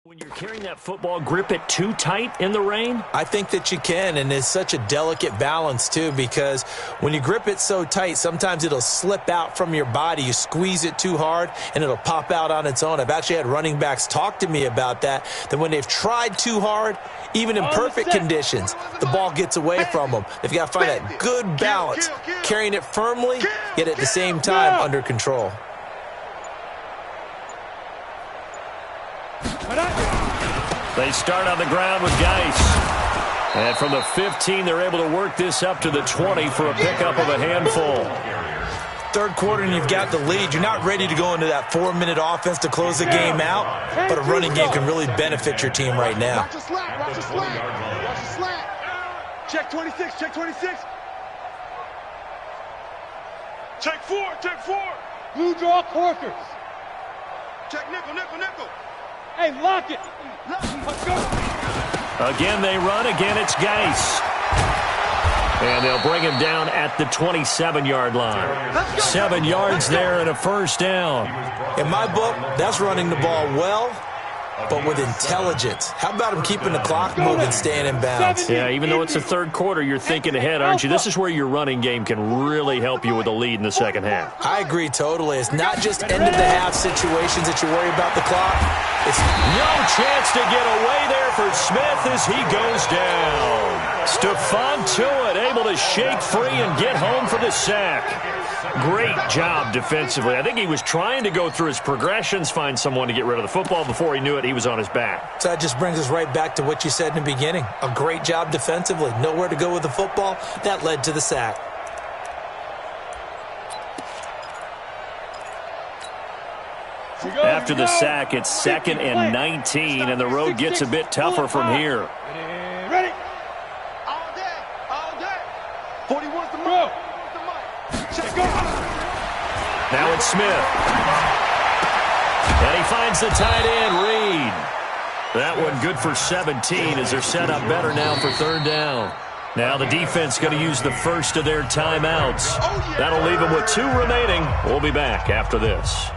S3: When you're carrying that football, grip it too tight in the rain?
S6: I think that you can, and it's such a delicate balance, too, because when you grip it so tight, sometimes it'll slip out from your body. You squeeze it too hard, and it'll pop out on its own. I've actually had running backs talk to me about that when they've tried too hard, even in perfect conditions, the ball gets away from them. They've got to find that good balance, carrying it firmly, yet at the same time under control.
S3: They start on the ground with Geis. And from the 15, they're able to work this up to the 20 for a pickup of a handful.
S6: Third quarter and you've got the lead. You're not ready to go into that 4-minute offense to close the game out, but a running game can really benefit your team right now.
S8: Watch the slat. Watch the slat. Watch the slat.
S4: Check 26. Check 26.
S8: Check four, check four.
S5: Blue draw corkers.
S8: Check nickel, nickel, nickel.
S5: Hey, lock it. Let's go.
S3: Again, they run. Again, it's Geis. And they'll bring him down at the 27-yard line. 7 yards there and a first down.
S6: In my book, that's running the ball well, but with intelligence. How about him keeping the clock moving, staying in bounds?
S3: Yeah, even though it's the third quarter, you're thinking ahead, aren't you? This is where your running game can really help you with a lead in the second half.
S6: I agree totally. It's not just end-of-the-half situations that you worry about the clock. It's
S3: no chance to get away there for Smith as he goes down. Stephon Tuitt able to shake free and get home for the sack. Great job defensively. I think he was trying to go through his progressions, find someone to get rid of the football. Before he knew it, he was on his back.
S6: So that just brings us right back to what you said in the beginning. A great job defensively. Nowhere to go with the football. That led to the sack.
S3: After the sack, it's 2nd and 19, and the road gets a bit tougher from here.
S5: Ready?
S8: All day, all day. 41's the mark. Check go.
S3: Now it's Smith. And he finds the tight end, Reed. That one good for 17 as they're set up better now for third down. Now the defense going to use the first of their timeouts. That'll leave them with 2 remaining. We'll be back after this.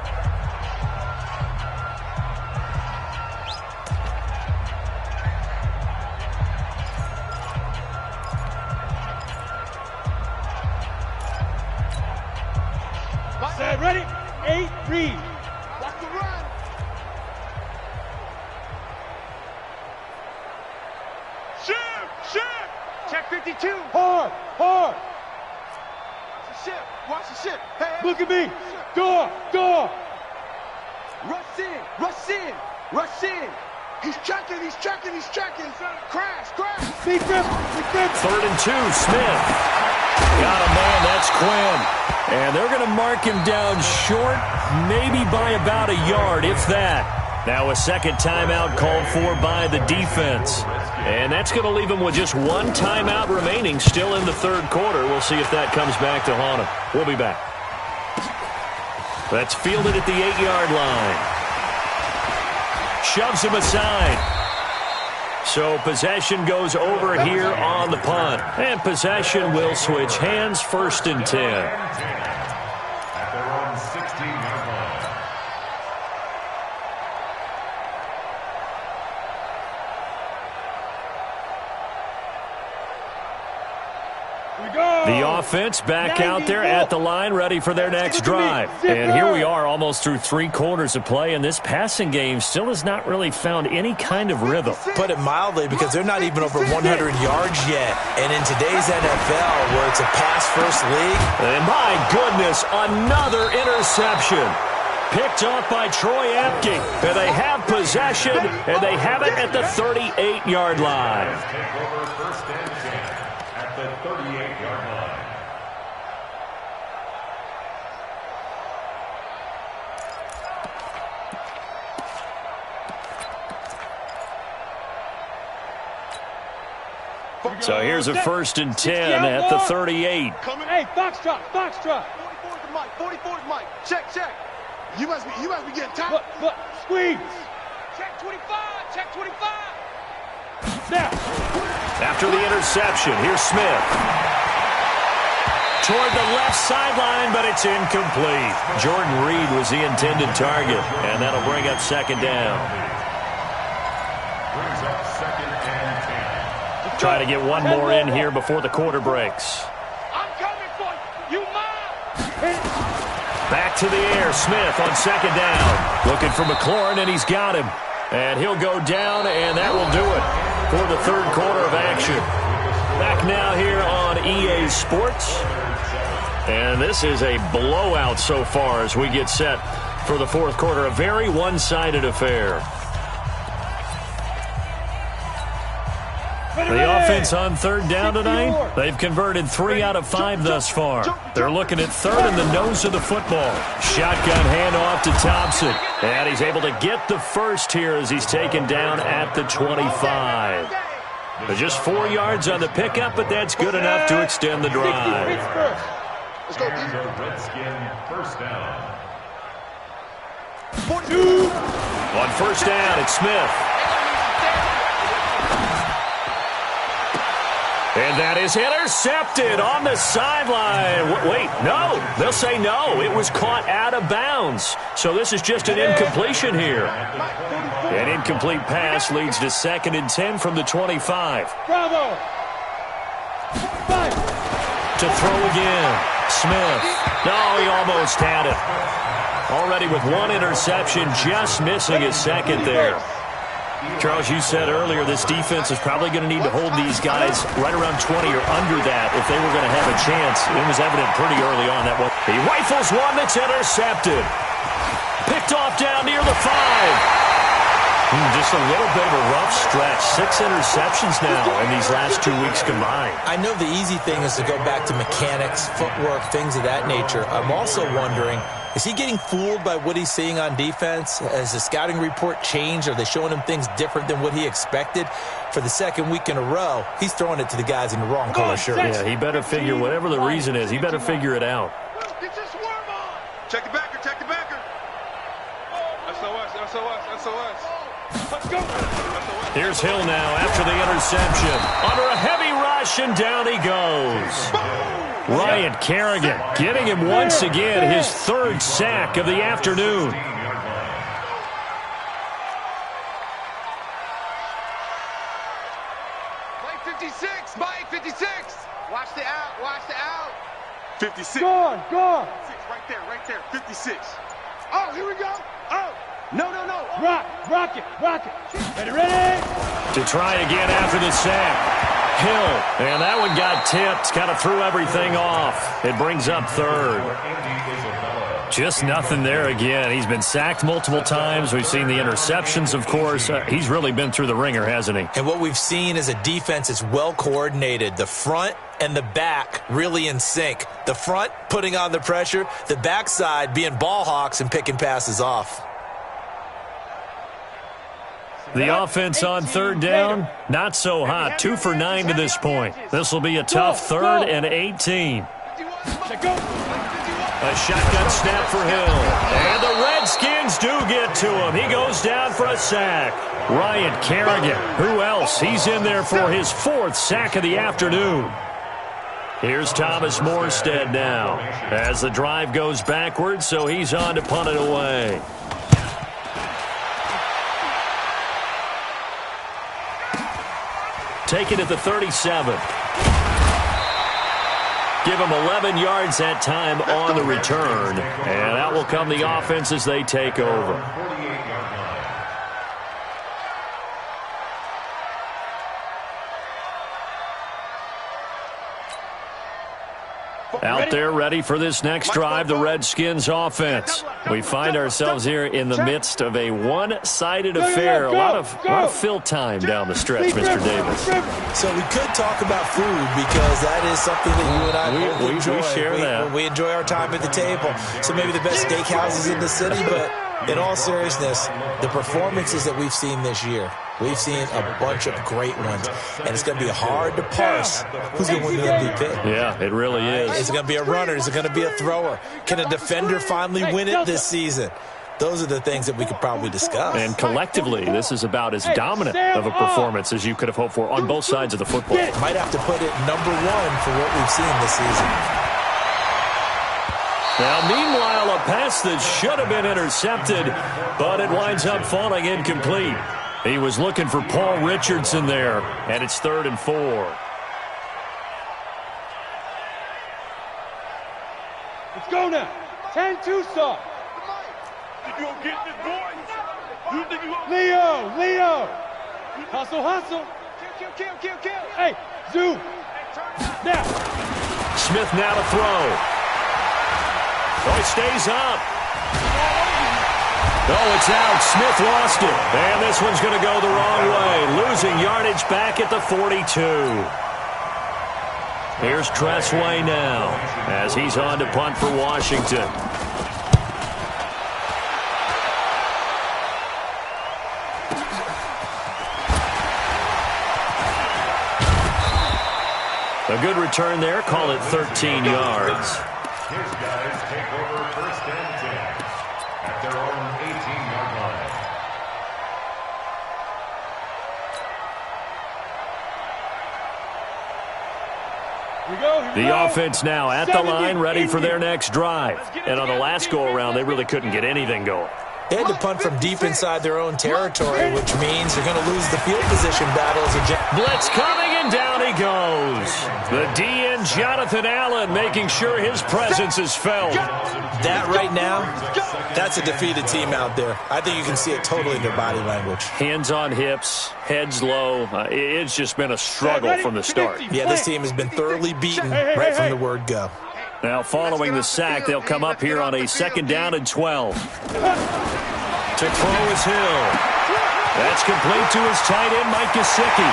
S5: Set, ready? 8, Reed.
S8: Watch the run. Shift. Check 52.
S5: Hard.
S8: Watch the ship. Watch the ship. Hey,
S5: Look at me. Door.
S8: Rush in. He's checking. Crash.
S5: Be grip.
S3: 3rd and 2, Smith. Got a man, that's Quinn. And they're going to mark him down short, maybe by about a yard, if that. Now a second timeout called for by the defense. And that's going to leave him with just 1 timeout remaining still in the third quarter. We'll see if that comes back to haunt him. We'll be back. That's fielded at the 8-yard line. Shoves him aside. So possession goes over here on the punt. And possession will switch hands, 1st and 10.
S7: At their own 16-yard line.
S3: The offense back out there at the line, ready for their next drive. And here we are almost through 3 quarters of play, and this passing game still has not really found any kind of rhythm.
S6: Put it mildly, because they're not even over 100 yards yet. And in today's NFL, where it's a pass-first league.
S3: And my goodness, another interception. Picked off by Troy Apke. And they have possession, and they have it at the 38-yard line.
S7: Take over 1st and 10 at the 38-yard line.
S3: So here's a 1st and 10 at the 38.
S5: Hey, foxtrot.
S8: 44's the mic. Check. You must be getting tired.
S5: Look, squeeze.
S4: Check 25.
S5: Snap.
S3: After the interception, here's Smith. Toward the left sideline, but it's incomplete. Jordan Reed was the intended target, and that'll bring up 2nd down.
S7: Brings up 2nd and 10.
S3: Try to get one more in here before the quarter breaks.
S4: I'm coming for you. You mine.
S3: Back to the air. Smith on 2nd down. Looking for McLaurin, and he's got him. And he'll go down, and that will do it for the third quarter of action. Back now here on EA Sports. And this is a blowout so far as we get set for the fourth quarter. A very one-sided affair. The offense on 3rd down tonight, they've converted 3 out of 5 thus far. They're looking at 3rd in the nose of the football. Shotgun handoff to Thompson. And he's able to get the first here as he's taken down at the 25. Just 4 yards on the pickup, but that's good enough to extend the drive.
S8: Let's go,
S7: and the Redskin first down.
S3: 42. On first down, it's Smith. And that is intercepted on the sideline. Wait, no. They'll say no. It was caught out of bounds. So this is just an incompletion here. An incomplete pass leads to 2nd and 10 from the 25.
S5: Bravo.
S3: To throw again. Smith. No, he almost had it. Already with 1 interception, just missing his 2nd there. Charles, you said earlier this defense is probably going to need to hold these guys right around 20 or under that if they were going to have a chance. It was evident pretty early on that one. He rifles one that's intercepted. Picked off down near the 5. Just a little bit of a rough stretch. 6 interceptions now in these last 2 weeks combined.
S6: I know the easy thing is to go back to mechanics, footwork, things of that nature. I'm also wondering, is he getting fooled by what he's seeing on defense? Has the scouting report changed? Are they showing him things different than what he expected? For the 2nd week in a row, he's throwing it to the guys in the wrong color shirt.
S3: Yeah, he better figure, whatever the reason is, he better figure it out.
S8: Get your swarm on. Check the backer, check the backer. SOS, SOS, SOS. Let's go.
S3: Here's Hill now after the interception. Under a heavy rush, and down he goes. Ryan Kerrigan getting him once again his 3rd sack of the afternoon.
S8: Play 56, Mike, 56. Watch the out, watch the out. 56.
S5: Go on.
S8: Right there, 56. Oh, here we go. Oh, no.
S5: Rock it. Ready?
S3: To try again after the sack. Hill, and that one got tipped, kind of threw everything off. It brings up 3rd. Just nothing there again. He's been sacked multiple times. We've seen the interceptions, of course. He's really been through the ringer, hasn't he?
S6: And what we've seen is a defense that's well coordinated. The front and the back really in sync. The front putting on the pressure, the backside being ball hawks and picking passes off.
S3: The offense on 3rd down, not so hot. 2 for 9 to this point. This will be a tough 3rd and 18. A shotgun snap for Hill. And the Redskins do get to him. He goes down for a sack. Ryan Kerrigan. Who else? He's in there for his 4th sack of the afternoon. Here's Thomas Morstead now as the drive goes backwards, so he's on to punt it away. Taken at the 37. Give him 11 yards that time on the return. And out will come the offense as they take over. Out there ready for this next drive, the Redskins offense. We find ourselves here in the midst of a one-sided affair. A lot of fill time down the stretch, Mr. Davis.
S6: So we could talk about food because that is something that you and I both enjoy.
S3: We share that.
S6: We enjoy our time at the table. So maybe the best steakhouses in the city, but in all seriousness, the performances that we've seen this year, we've seen a bunch of great ones, and it's going to be hard to parse who's going to win the MVP.
S3: Yeah, it really is.
S6: Is it going to be a runner? Is it going to be a thrower? Can a defender finally win it this season? Those are the things that we could probably discuss.
S3: And collectively, this is about as dominant of a performance as you could have hoped for on both sides of the football.
S6: Might have to put it number 1 for what we've seen this season.
S3: Now, meanwhile, a pass that should have been intercepted, but it winds up falling incomplete. He was looking for Paul Richardson there, and it's 3rd and 4.
S5: Let's go now. 10-2 stop.
S8: You gonna get this, boy? You think you gonna...
S5: Leo. Hustle. Kill. Hey, zoom. Now.
S3: Smith now to throw. Oh, it stays up. Oh, it's out. Smith lost it. And this one's going to go the wrong way. Losing yardage back at the 42. Here's Tressway now as he's on to punt for Washington. A good return there. Call it 13 yards.
S7: His guys take over first and 10 at their own 18-yard line.
S3: The offense now at the line, ready for their next drive. And on the last go-around, they really couldn't get anything going.
S6: They had to punt from deep inside their own territory, which means they're going to lose the field position battle.
S3: Blitz coming, and down he goes. The DN, Jonathan Allen, making sure his presence is felt.
S6: That right now, that's a defeated team out there. I think you can see it totally in their body language.
S3: Hands on hips, heads low. It's just been a struggle from the start.
S6: Yeah, this team has been thoroughly beaten right from the word go.
S3: Now, following the sack, they'll come up here on a 2nd down and 12. To throw is Hill. That's complete to his tight end, Mike Gesicki.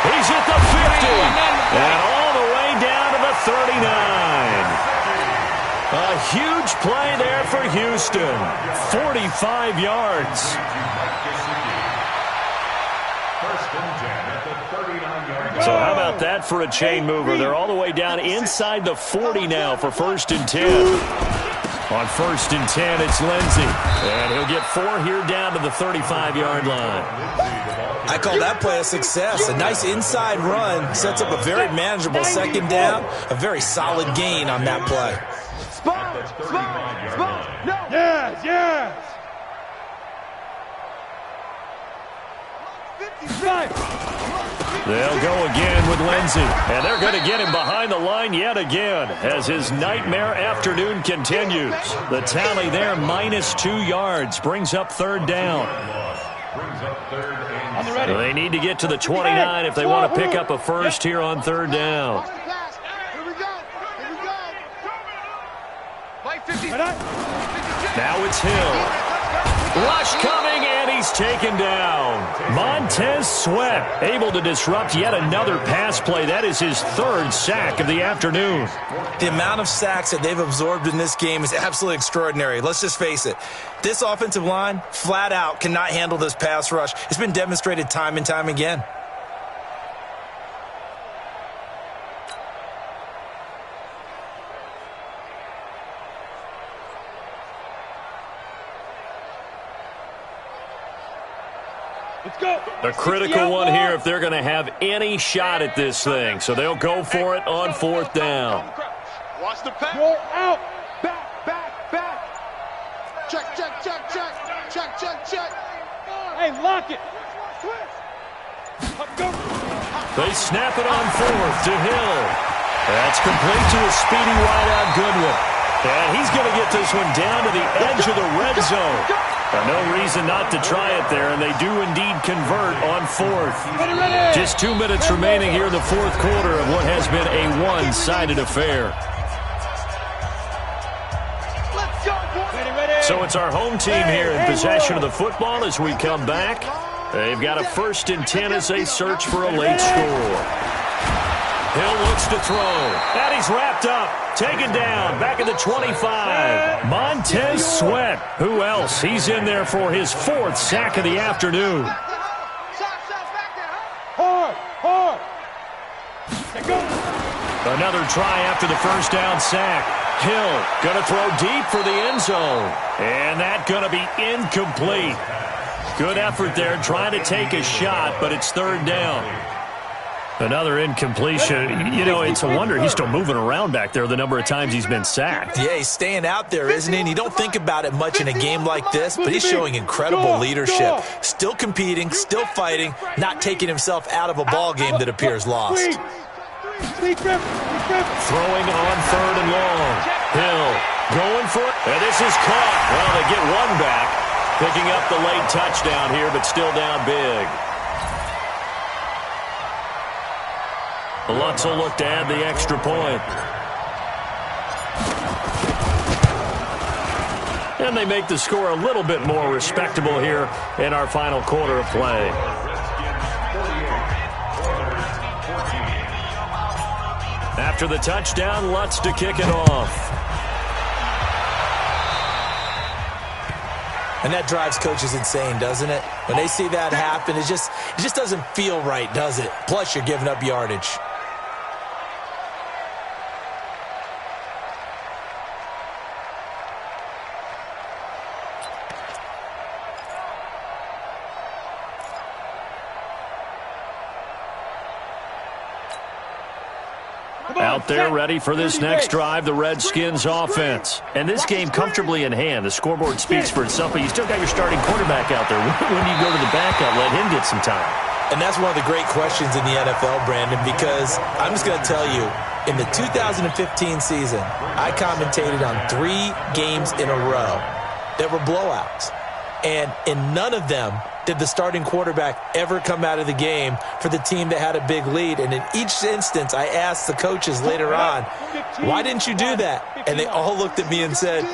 S3: He's at the 50. And all the way down to the 39. A huge play there for Houston. 45 yards.
S7: First and 10 at the 39-yard line.
S3: So how about that for a chain mover? They're all the way down inside the 40 now for 1st and 10. On 1st and 10, it's Lindsey. And he'll get 4 here down to the 35-yard line.
S6: I call that play a success. A nice inside run sets up a very manageable 2nd down. A very solid gain on that play.
S5: Yes, yes.
S3: They'll go again with Lindsey. And they're going to get him behind the line yet again as his nightmare afternoon continues. The tally there, -2 yards, brings up 3rd down. They need to get to the 29 if they want to pick up a first here on 3rd down. Now it's Hill. Rush coming, and he's taken down. Montez Sweat able to disrupt yet another pass play. That is his 3rd sack of the afternoon.
S6: The amount of sacks that they've absorbed in this game is absolutely extraordinary. Let's just face it. This offensive line, flat out, cannot handle this pass rush. It's been demonstrated time and time again.
S3: The critical one here if they're going to have any shot at this thing. So they'll go for it on 4th down.
S8: Watch the pass.
S5: Go out.
S8: Back. Check.
S5: Hey, lock it.
S3: They snap it on 4th to Hill. That's complete to a speedy wideout Goodwin. And he's going to get this one down to the edge of the red zone. No reason not to try it there, and they do indeed convert on 4th. Just 2 minutes remaining here in the 4th quarter of what has been a one-sided affair. So it's our home team here in possession of the football as we come back. They've got a 1st and 10 as they search for a late score. Hill looks to throw, and he's wrapped up, taken down, back at the 25. Montez Sweat, who else? He's in there for his 4th sack of the afternoon.
S5: Hard.
S3: Another try after the 1st down sack. Hill going to throw deep for the end zone, and that going to be incomplete. Good effort there, trying to take a shot, but it's 3rd down. Another incompletion. You know, it's a wonder he's still moving around back there the number of times he's been sacked.
S6: Yeah, he's staying out there, isn't he? And you don't think about it much in a game like this, but he's showing incredible leadership. Still competing, still fighting, not taking himself out of a ball game that appears lost.
S3: Throwing on 3rd and long. Hill going for it. And this is caught. Well, they get one back. Picking up the late touchdown here, but still down big. Lutz will look to add the extra point. And they make the score a little bit more respectable here in our final quarter of play. After the touchdown, Lutz to kick it off.
S6: And that drives coaches insane, doesn't it? When they see that happen, it just doesn't feel right, does it? Plus, you're giving up yardage.
S3: Out there ready for this next drive, the Redskins offense. And this game comfortably in hand. The scoreboard speaks for itself, but you still got your starting quarterback out there. When do you go to the backup, let him get some time?
S6: And that's one of the great questions in the NFL, Brandon, because I'm just going to tell you, in the 2015 season, I commentated on 3 games in a row that were blowouts. And in none of them did the starting quarterback ever come out of the game for the team that had a big lead. And in each instance, I asked the coaches later on, why didn't you do that? And they all looked at me and said,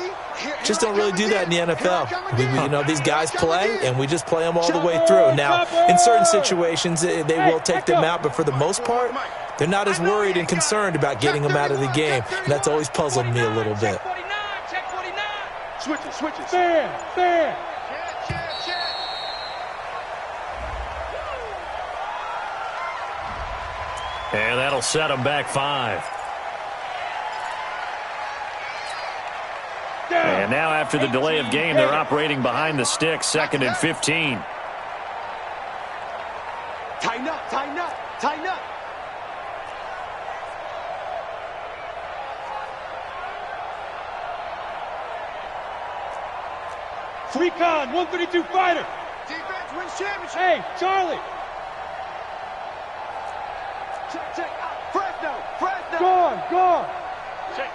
S6: just don't really do that in the NFL. These guys play, and we just play them all the way through. Now, in certain situations, they will take them out, but for the most part, they're not as worried and concerned about getting them out of the game. And that's always puzzled me a little bit.
S8: Switch it.
S5: Stand.
S3: And that'll set them back 5. And now after the delay of game, they're operating behind the sticks, 2nd and 15.
S8: Tighten up.
S5: Recon, 132 fighter.
S8: Defense wins championship.
S5: Hey, Charlie.
S8: Check. Fresno.
S5: Gone.
S8: Check.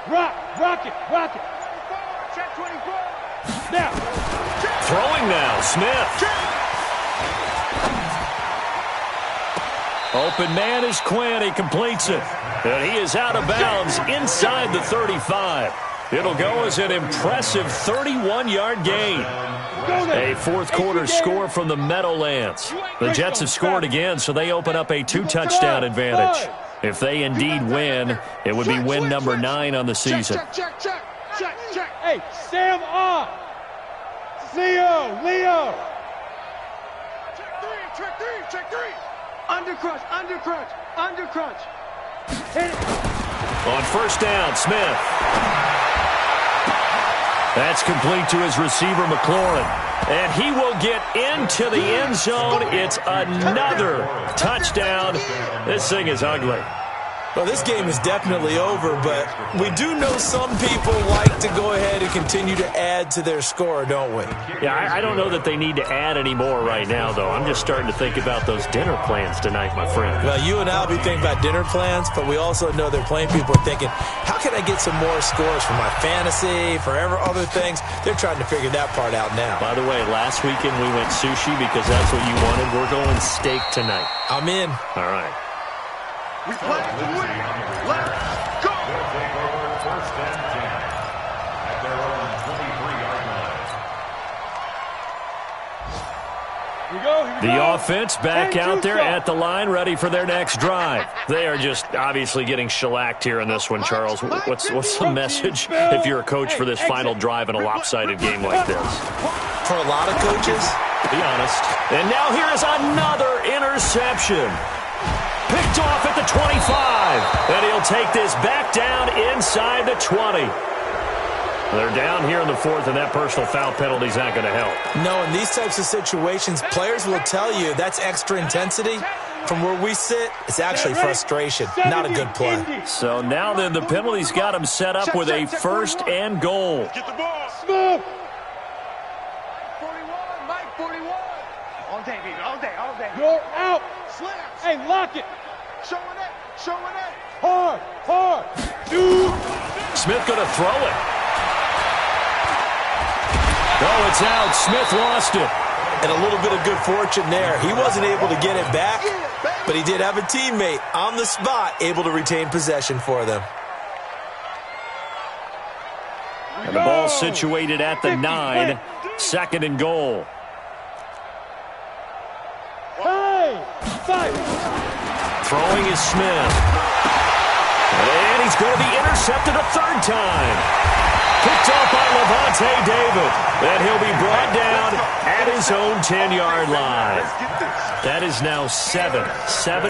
S5: Rock it.
S8: Check 24.
S5: Now.
S3: Throwing now, Smith. Open man is Quinn. He completes it. And he is out of bounds inside the 35. It'll go as an impressive 31-yard gain. A fourth-quarter score from the Meadowlands. The Jets have scored again, so they open up a 2-touchdown advantage. If they indeed win, it would be win number 9 on the season.
S8: Check.
S5: Hey, Sam on. Leo.
S8: Check 3. Undercrunch.
S5: Hit it.
S3: On first down, Smith. That's complete to his receiver, McLaurin. And he will get into the end zone. It's another touchdown. This thing is ugly.
S6: Well, this game is definitely over, but we do know some people like to go ahead and continue to add to their score, don't we?
S3: Yeah, I don't know that they need to add any more right now, though. I'm just starting to think about those dinner plans tonight, my friend.
S6: Well, you and I will be thinking about dinner plans, but we also know they're playing people are thinking, how can I get some more scores for my fantasy, for other things? They're trying to figure that part out now.
S3: By the way, last weekend we went sushi because that's what you wanted. We're going steak tonight.
S6: I'm in.
S3: All right.
S8: We play to win. Let's go.
S7: Take over first and 10 at their own 23-yard line.
S5: Here we go.
S3: The offense back out there at the line, ready for their next drive. They are just obviously getting shellacked here in this one, Charles. What's the message if you're a coach for this final drive in a lopsided game like this?
S6: For a lot of coaches,
S3: Be honest. And now here is another interception. Picked off at the 25. And he'll take this back down inside the 20. They're down here in the 4th, and that personal foul penalty is not going to help.
S6: no, in these types of situations, players will tell you that's extra intensity. From where we sit, it's actually frustration, not a good play.
S3: So now then, the penalty's got him set up with a 1st and goal.
S8: Get the ball.
S5: Smith.
S8: 41. Mike 41. All day, baby. All day.
S5: You're out.
S8: Slams.
S5: Hey, lock it.
S8: Showing it.
S5: Hard. Dude.
S3: Smith going to throw it. Oh, it's out. Smith lost it.
S6: And a little bit of good fortune there. He wasn't able to get it back, but he did have a teammate on the spot able to retain possession for them.
S3: And the ball situated at the 9. 2nd and goal.
S5: Hey, fight.
S3: Throwing is Smith. And he's going to be intercepted a 3rd time. Picked off by Levante David. And he'll be brought down at his own 10-yard line. That is now 7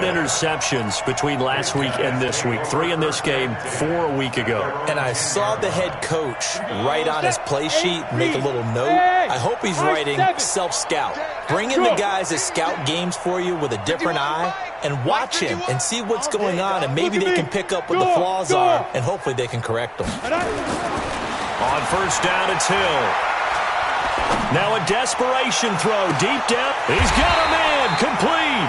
S3: interceptions between last week and this week. 3 in this game, 4 a week ago.
S6: And I saw the head coach write on his play sheet, make a little note I hope he's writing self-scout. Bring in the guys that scout games for you with a different eye and watch him and see what's going on, and maybe they can pick up what the flaws are, and hopefully they can correct them.
S3: On first down, it's Hill. Now a desperation throw deep down. He's got a man complete.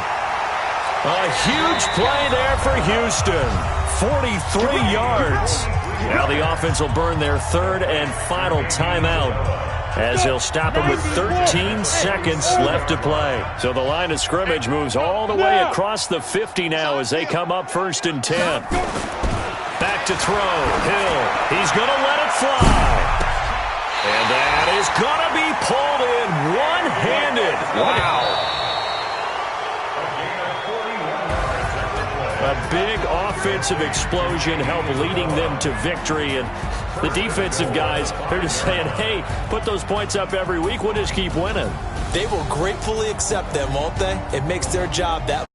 S3: A huge play there for Houston. 43 yards. Now the offense will burn their third and final timeout as they'll stop it with 13 seconds left to play. So the line of scrimmage moves all the way across the 50 now as they come up 1st and 10. Back to throw. Hill. He's going to let it fly. And that is going to be pulled in one-handed. Wow. A big offensive explosion helped leading them to victory. And the defensive guys, they're just saying, hey, put those points up every week. We'll just keep winning.
S6: They will gratefully accept them, won't they? It makes their job that